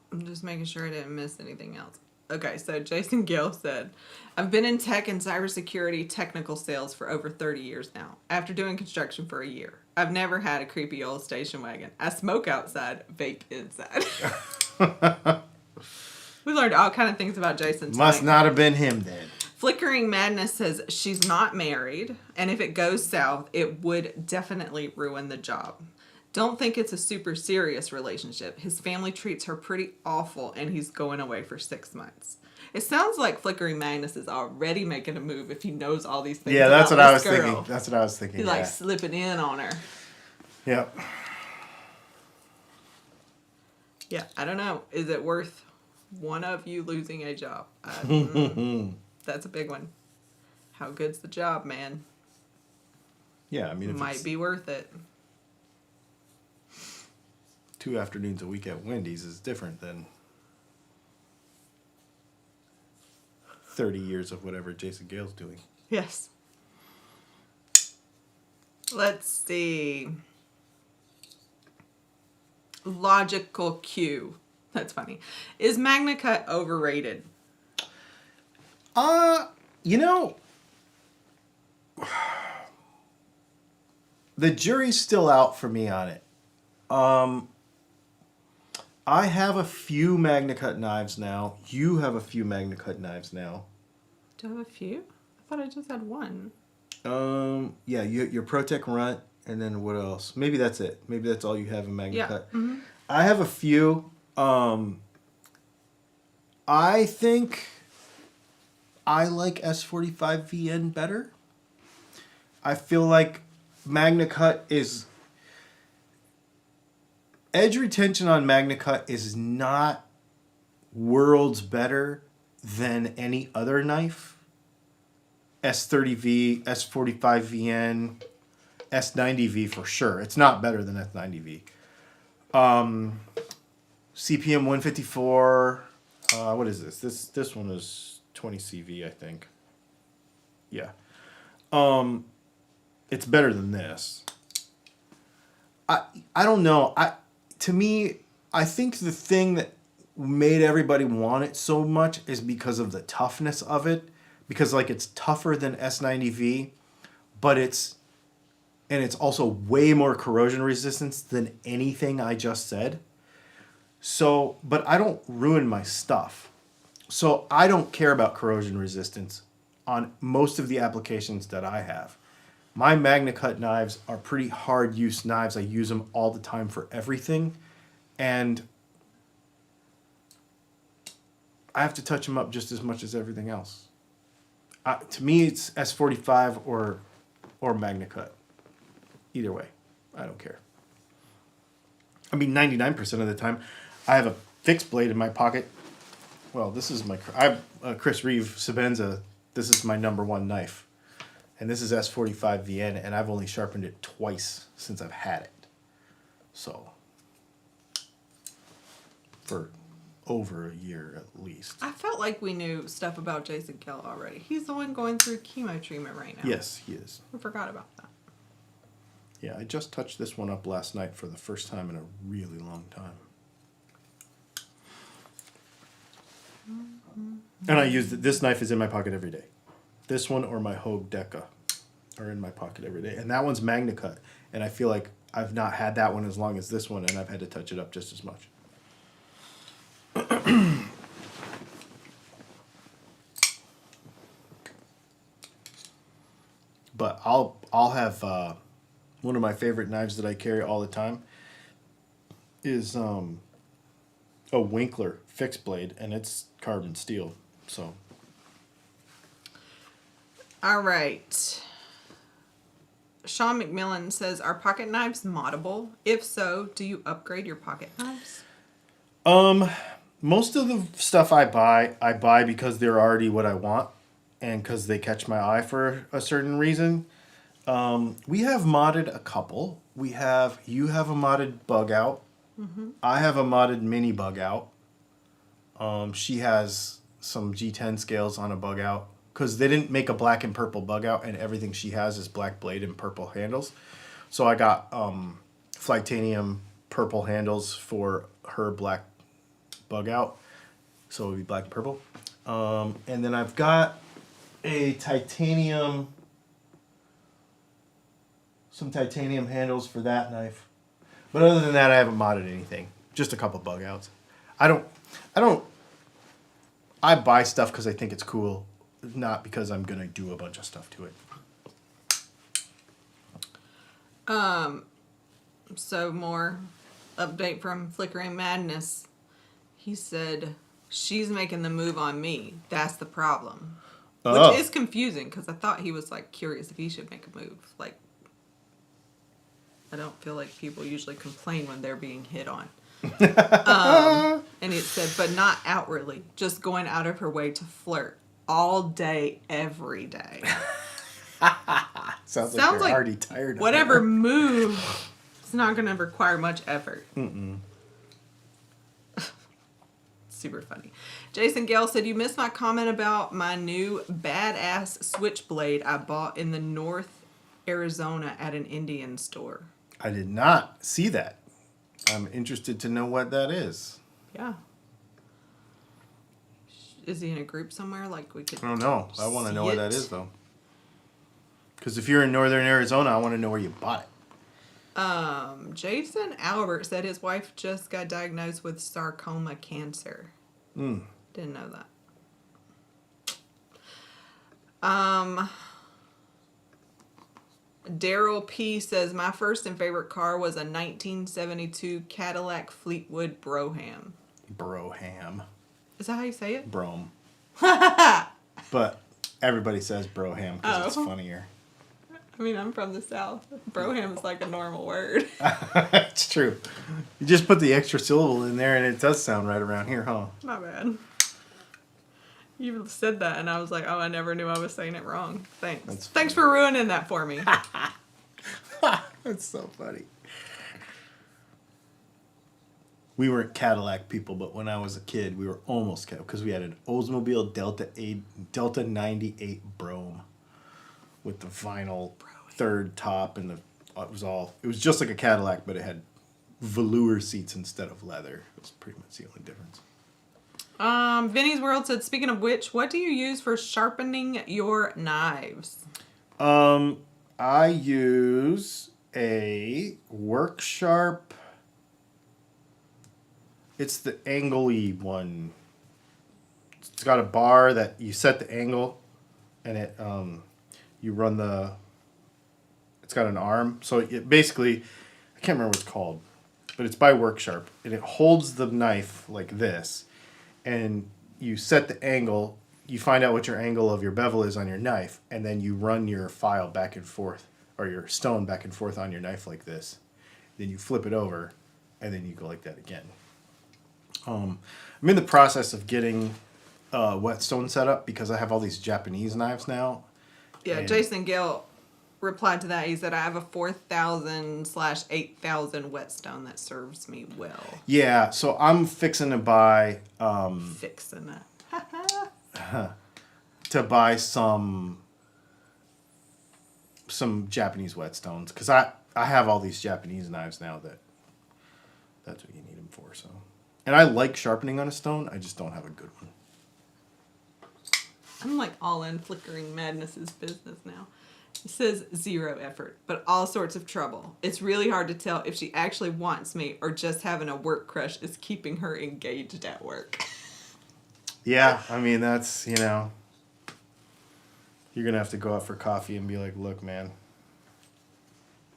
I'm just making sure I didn't miss anything else. Okay, so Jason Gill said, I've been in tech and cybersecurity technical sales for over 30 years now. After doing construction for a year, I've never had a creepy old station wagon. I smoke outside, vape inside. We learned all kind of things about Jason tonight. Must not have been him then. Flickering Madness says she's not married, and if it goes south, it would definitely ruin the job. Don't think it's a super serious relationship. His family treats her pretty awful, and he's going away for 6 months. It sounds like Flickering Magnus is already making a move if he knows all these things. Yeah, that's what about I was this girl. thinking. That's what I was thinking. He's like slipping in on her. Yep. Yeah, I don't know. Is it worth one of you losing a job? That's a big one. How good's the job, man? Yeah, I mean, if Might be worth it. 2 afternoons a week at Wendy's is different than 30 years of whatever Jason Gale's doing. Yes. Let's see. Logical Q. That's funny. Is Magna Cut overrated? You know, the jury's still out for me on it. I have a few Magna Cut knives now. You have a few Magna Cut knives now. Do I have a few? I thought I just had one. Yeah, your ProTech Runt, and then what else? Maybe that's it. Maybe that's all you have in Magna Cut. Mm-hmm. I have a few. I think I like S45VN better. I feel like MagnaCut is... Edge retention on MagnaCut is not worlds better than any other knife. S30V, S45VN, S90V for sure. It's not better than S90V. CPM 154. What is this? This one is 20 CV, I think. Yeah. It's better than this. I don't know. To me, I think the thing that made everybody want it so much is because of the toughness of it. Because like it's tougher than S90V, but it's also way more corrosion resistance than anything I just said. So, but I don't ruin my stuff. So I don't care about corrosion resistance on most of the applications that I have. My MagnaCut knives are pretty hard use knives. I use them all the time for everything. And I have to touch them up just as much as everything else. To me, it's S45 or MagnaCut. Either way, I don't care. I mean, 99% of the time, I have a fixed blade in my pocket. Well, this is I have Chris Reeve Sebenza. This is my #1 knife. And this is S45VN, and I've only sharpened it twice since I've had it. So, for over a year at least. I felt like we knew stuff about Jason Kell already. He's the one going through chemo treatment right now. Yes, he is. I forgot about that. Yeah, I just touched this one up last night for the first time in a really long time. And I use this knife is in my pocket every day. This one or my Hogue Deca are in my pocket every day. And that one's MagnaCut. And I feel like I've not had that one as long as this one, and I've had to touch it up just as much. But I'll have one of my favorite knives that I carry all the time is a Winkler fixed blade, and it's carbon steel. So, all right. Sean McMillan says, "Are pocket knives moddable? If so, do you upgrade your pocket knives?" Most of the stuff I buy because they're already what I want, and because they catch my eye for a certain reason. We have modded a couple. You have a modded bug out. Mm-hmm. I have a modded mini bug out. She has some G10 scales on a bug out because they didn't make a black and purple bug out, and everything she has is black blade and purple handles. So I got Flightanium purple handles for her black bug out. So it would be black and purple. And then I've got some titanium handles for that knife. But other than that, I haven't modded anything. Just a couple bug outs. I buy stuff because I think it's cool, not because I'm going to do a bunch of stuff to it. So more update from Flickering Madness. He said, "She's making the move on me. That's the problem." Which is confusing because I thought he was like curious if he should make a move. Like, I don't feel like people usually complain when they're being hit on. And it said, but not outwardly, just going out of her way to flirt all day, every day. Sounds like you're already tired of whatever move, it's not going to require much effort. Super funny. Jason Gale said, "You missed my comment about my new badass switchblade I bought in the North Arizona at an Indian store." I did not see that. I'm interested to know what that is. Yeah. Is he in a group somewhere? Like we could. I don't know. I want to know what that is though. Because if you're in Northern Arizona, I want to know where you bought it. Jason Albert said his wife just got diagnosed with sarcoma cancer. Didn't know that. Daryl P says, "My first and favorite car was a 1972 Cadillac Fleetwood Brougham." Brougham. Is that how you say it? Brougham. But everybody says Brougham because it's funnier. I mean, I'm from the South. Broham is like a normal word. It's true. You just put the extra syllable in there, and it does sound right around here, huh? My bad. You said that, and I was like, oh, I never knew I was saying it wrong. Thanks. Thanks for ruining that for me. That's so funny. We weren't Cadillac people, but when I was a kid, we were almost Cadillac because we had an Oldsmobile Delta 98 Brougham with the vinyl third top, and it was just like a Cadillac, but it had velour seats instead of leather. It was pretty much the only difference. Vinny's World said, speaking of which, what do you use for sharpening your knives? I use a Work Sharp. It's the angle-y one. It's got a bar that you set the angle, and it you run the. It's got an arm, so it basically, I can't remember what it's called, but it's by Work Sharp, and it holds the knife like this, and you set the angle. You find out what your angle of your bevel is on your knife, and then you run your file back and forth, or your stone back and forth on your knife like this. Then you flip it over, and then you go like that again. I'm in the process of getting whetstone set up because I have all these Japanese knives now. Yeah, Jason Gill replied to that. He said, I have a 4,000/8,000 whetstone that serves me well. Yeah, so I'm fixing to buy... Fixing it. to buy some Japanese whetstones because I have all these Japanese knives now that's what you need them for. So, and I like sharpening on a stone. I just don't have a good one. I'm like all in Flickering Madness's business now. It says 0 effort, but all sorts of trouble. It's really hard to tell if she actually wants me or just having a work crush is keeping her engaged at work. Yeah, I mean, that's, you're going to have to go out for coffee and be like, look, man,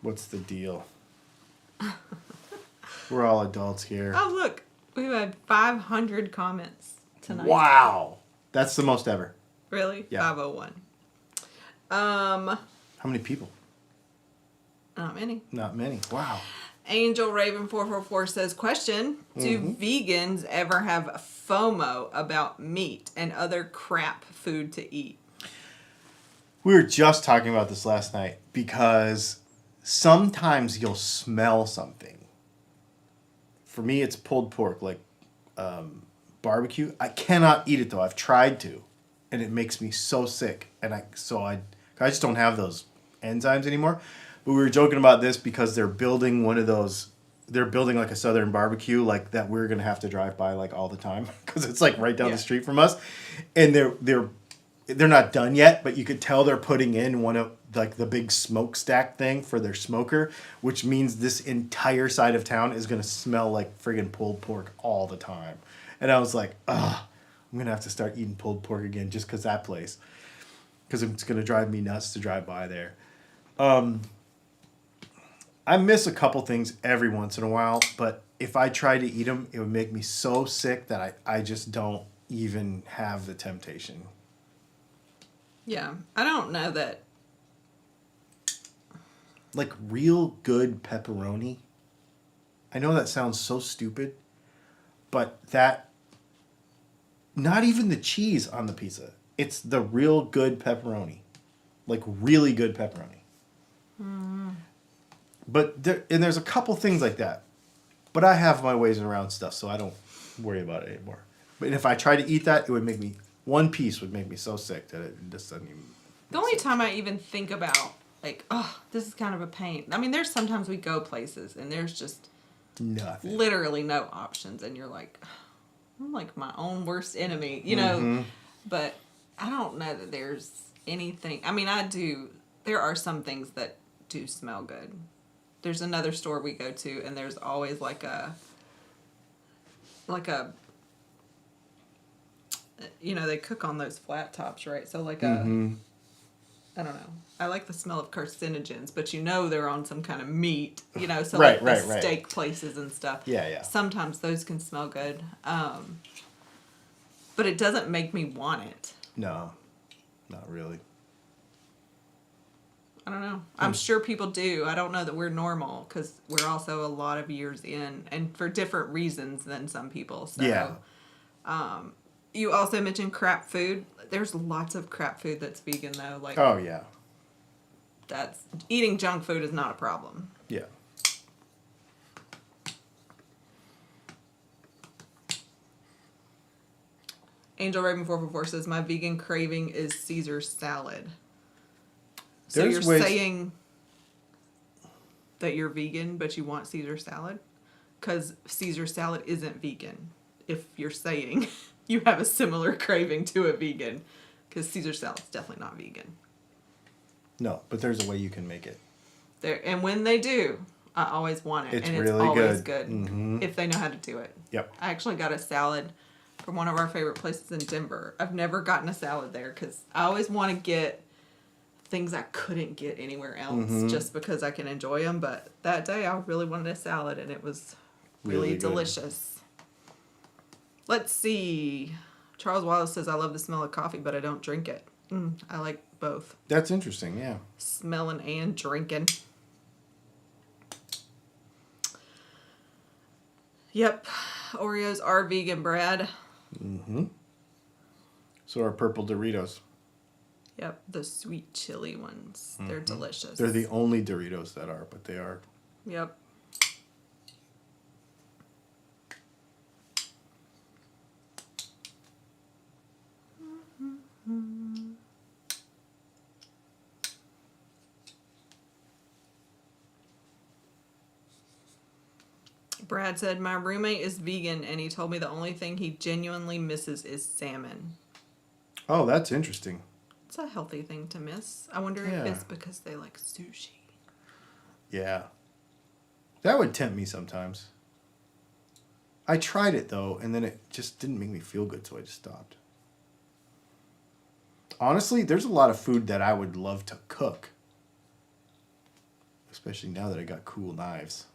what's the deal? We're all adults here. Oh, look. We've had 500 comments tonight. Wow. That's the most ever. Really? Yeah. 501. How many people? Not many. Not many. Wow. Angel Raven 444 says, question, do vegans ever have FOMO about meat and other crap food to eat? We were just talking about this last night because sometimes you'll smell something. For me, it's pulled pork, like barbecue. I cannot eat it though. I've tried to, and it makes me so sick. And I just don't have those enzymes anymore. But we were joking about this because they're building one of those. They're building like a Southern barbecue, like that we're gonna have to drive by like all the time because it's like right down the street from us, and they're not done yet, but you could tell they're putting in one of like the big smokestack thing for their smoker, which means this entire side of town is gonna smell like friggin' pulled pork all the time. And I was like, ugh, I'm gonna have to start eating pulled pork again just because that place, because it's gonna drive me nuts to drive by there. I miss a couple things every once in a while, but if I tried to eat them, it would make me so sick that I just don't even have the temptation. Yeah, I don't know that. Like real good pepperoni. I know that sounds so stupid, but not even the cheese on the pizza. It's the real good pepperoni. Like really good pepperoni. But there's a couple things like that. But I have my ways around stuff, so I don't worry about it anymore. But if I try to eat that, one piece would make me so sick that it just doesn't even... The only time I even think about, like, oh, this is kind of a pain. I mean, there's sometimes we go places and there's just nothing. Literally no options. And you're like, I'm like my own worst enemy, you know? But I don't know that there's anything. I mean, there are some things that do smell good. There's another store we go to, and there's always like a, they cook on those flat tops, right? So like I don't know. I like the smell of carcinogens, but they're on some kind of meat, so right, like the steak places and stuff. Yeah. Sometimes those can smell good. But it doesn't make me want it. No, not really. I don't know. I'm sure people do. I don't know that we're normal because we're also a lot of years in and for different reasons than some people. So, yeah. You also mentioned crap food. There's lots of crap food that's vegan though. Like, Oh, yeah. that's eating junk food is not a problem. Yeah. Angel Raven 444 says my vegan craving is Caesar salad. So There's you're ways- saying that you're vegan, but you want Caesar salad? Because Caesar salad isn't vegan. If you're saying you have a similar craving to a vegan, because Caesar salad's definitely not vegan. No, but there's a way you can make it. There, and when they do, I always want it, It's and it's really always good. good if they know how to do it. Yep. I actually got a salad from one of our favorite places in Denver. I've never gotten a salad there because I always want to get things I couldn't get anywhere else just because I can enjoy them. But that day I really wanted a salad and it was really good. delicious. Let's see. Charles Wallace says, I love the smell of coffee, but I don't drink it. I like both. That's interesting, yeah. Smelling and drinking. Yep. Oreos are vegan, Brad. So are purple Doritos. Yep, the sweet chili ones. They're delicious. They're the only Doritos that are, but they are. Yep. Brad said, my roommate is vegan and he told me the only thing he genuinely misses is salmon. Oh, that's interesting. It's a healthy thing to miss. I wonder if it's because they like sushi. Yeah. That would tempt me sometimes. I tried it, though, and then it just didn't make me feel good, so I just stopped. Honestly, there's a lot of food that I would love to cook. Especially now that I got cool knives.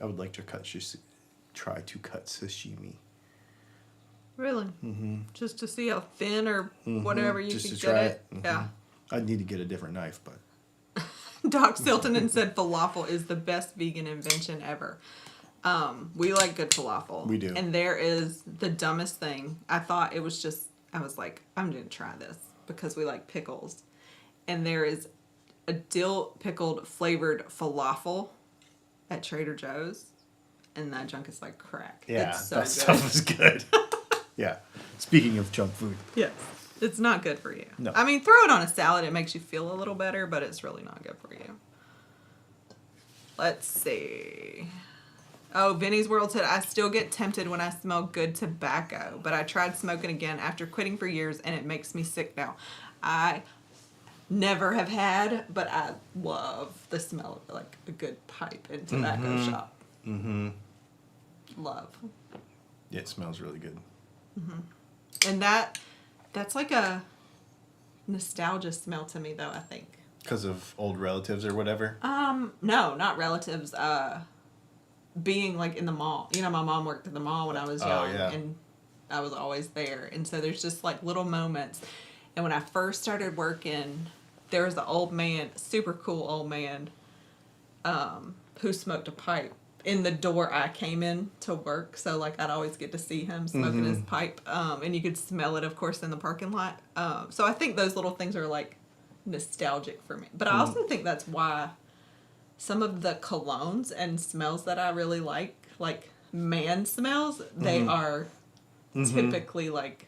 I would like to try to cut sashimi. Really? Just to see how thin or whatever you Just could to get try it? it. Yeah. I'd need to get a different knife, but... Doc Siltonen said falafel is the best vegan invention ever. We like good falafel. We do. And there is the dumbest thing. I thought it was just, I was like, I'm going to try this because we like pickles. And there is a dill pickled flavored falafel at Trader Joe's. And that junk is like crack. Yeah, it's so that good. stuff is good. Yeah. Speaking of junk food. Yes. It's not good for you. No. I mean, throw it on a salad. It makes you feel a little better, but it's really not good for you. Let's see. Oh, Vinny's World said, I still get tempted when I smell good tobacco, but I tried smoking again after quitting for years, and it makes me sick now. I never have had, but I love the smell of like a good pipe in tobacco shop. Love. Yeah, it smells really good. And that's like a nostalgia smell to me, though, I think. Because of old relatives or whatever? No, not relatives. Being like in the mall. You know, my mom worked at the mall when I was young, and I was always there. And so there's just like little moments. And when I first started working, there was an old man, super cool old man, who smoked a pipe in the door I came in to work. So like I'd always get to see him smoking his pipe, and you could smell it, of course, in the parking lot. So I think those little things are like nostalgic for me. But I also think that's why some of the colognes and smells that I really like man smells, they are typically like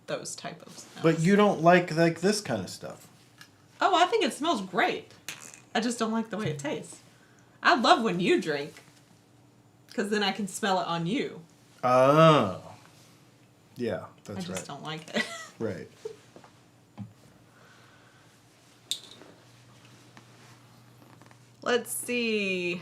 those type of smells. But you don't like this kind of stuff. Oh, I think it smells great. I just don't like the way it tastes. I love when you drink, because then I can smell it on you. Oh. Yeah, that's I right. just don't like it. Right. Let's see.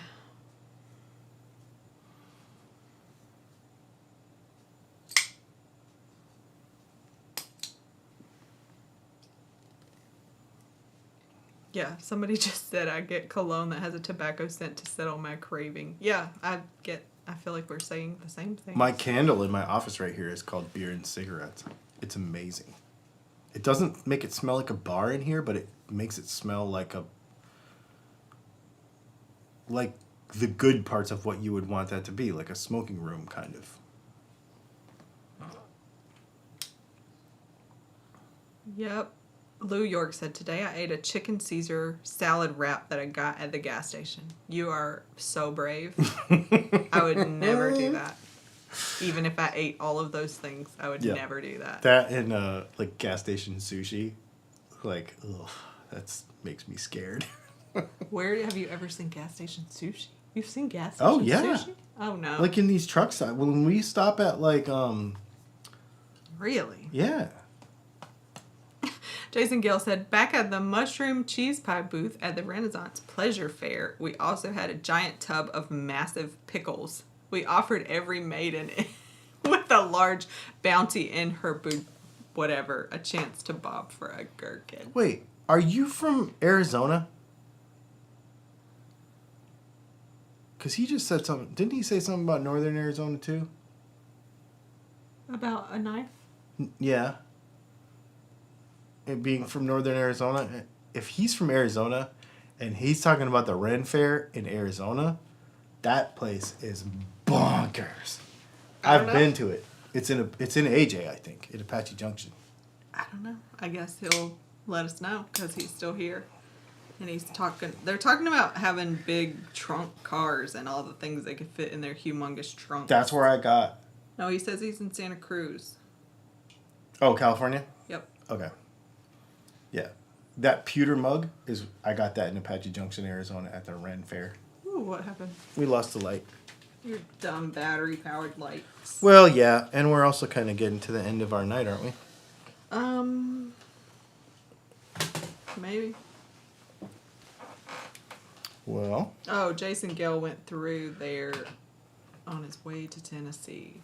Yeah, somebody just said I get cologne that has a tobacco scent to settle my craving. Yeah, I feel like we're saying the same thing. My candle in my office right here is called Beer and Cigarettes. It's amazing. It doesn't make it smell like a bar in here, but it makes it smell like the good parts of what you would want that to be, like a smoking room kind of. Yep. Lou York said, today I ate a chicken Caesar salad wrap that I got at the gas station. You are so brave. I would never do that. Even if I ate all of those things, I would never do that. That and like gas station sushi, like, ugh, that makes me scared. Where have you ever seen gas station sushi? You've seen gas station sushi? Oh, no. Like in these trucks, when we stop at like Really? Yeah. Jason Gill said, back at the mushroom cheese pie booth at the Renaissance Pleasure Fair, we also had a giant tub of massive pickles. We offered every maiden with a large bounty in her whatever, a chance to bob for a gherkin. Wait, are you from Arizona? Because he just said something. Didn't he say something about northern Arizona too? About a knife? Yeah. It being from northern Arizona. If he's from Arizona and he's talking about the Ren Fair in Arizona, that place is bonkers. I've been to it. It's in AJ, I think, in Apache Junction. I don't know. I guess he'll let us know because he's still here. And they're talking about having big trunk cars and all the things they could fit in their humongous trunks. That's where I got. No, he says he's in Santa Cruz. Oh, California? Yep. Okay. Yeah. That pewter mug I got that in Apache Junction, Arizona at the Ren Fair. Ooh, what happened? We lost the light. Your dumb battery-powered lights. Well, yeah, and we're also kind of getting to the end of our night, aren't we? Maybe. Well. Oh, Jason Gill went through there on his way to Tennessee.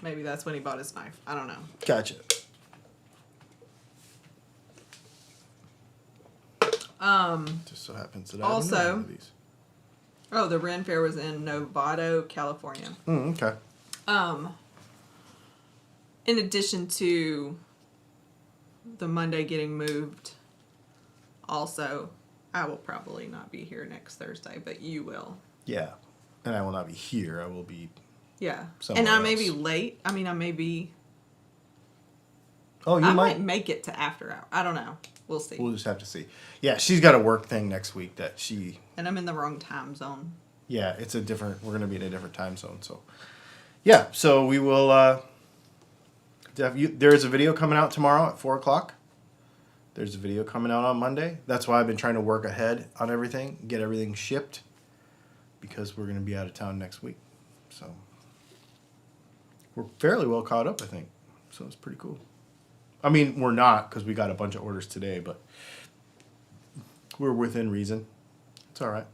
Maybe that's when he bought his knife. I don't know. Gotcha. Just so happens that I haven't known one of these. Oh, the Ren Fair was in Novato, California. Okay. In addition to the Monday getting moved, also, I will probably not be here next Thursday, but you will. Yeah. And I will not be here. I will be. Yeah. Somewhere And I may else. be late. I mean, I may be. Oh, you I might make it to after hour. I don't know. We'll see. We'll just have to see. Yeah, she's got a work thing next week that she. And I'm in the wrong time zone. Yeah, it's a different. We're gonna be in a different time zone, so. Yeah, so we will. There's a video coming out tomorrow at 4:00. There's a video coming out on Monday. That's why I've been trying to work ahead on everything, get everything shipped, because we're gonna be out of town next week. So. We're fairly well caught up, I think. So it's pretty cool. I mean, we're not because we got a bunch of orders today, but we're within reason. It's all right.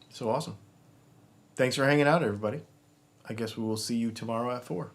So awesome. Thanks for hanging out, everybody. I guess we will see you tomorrow at 4.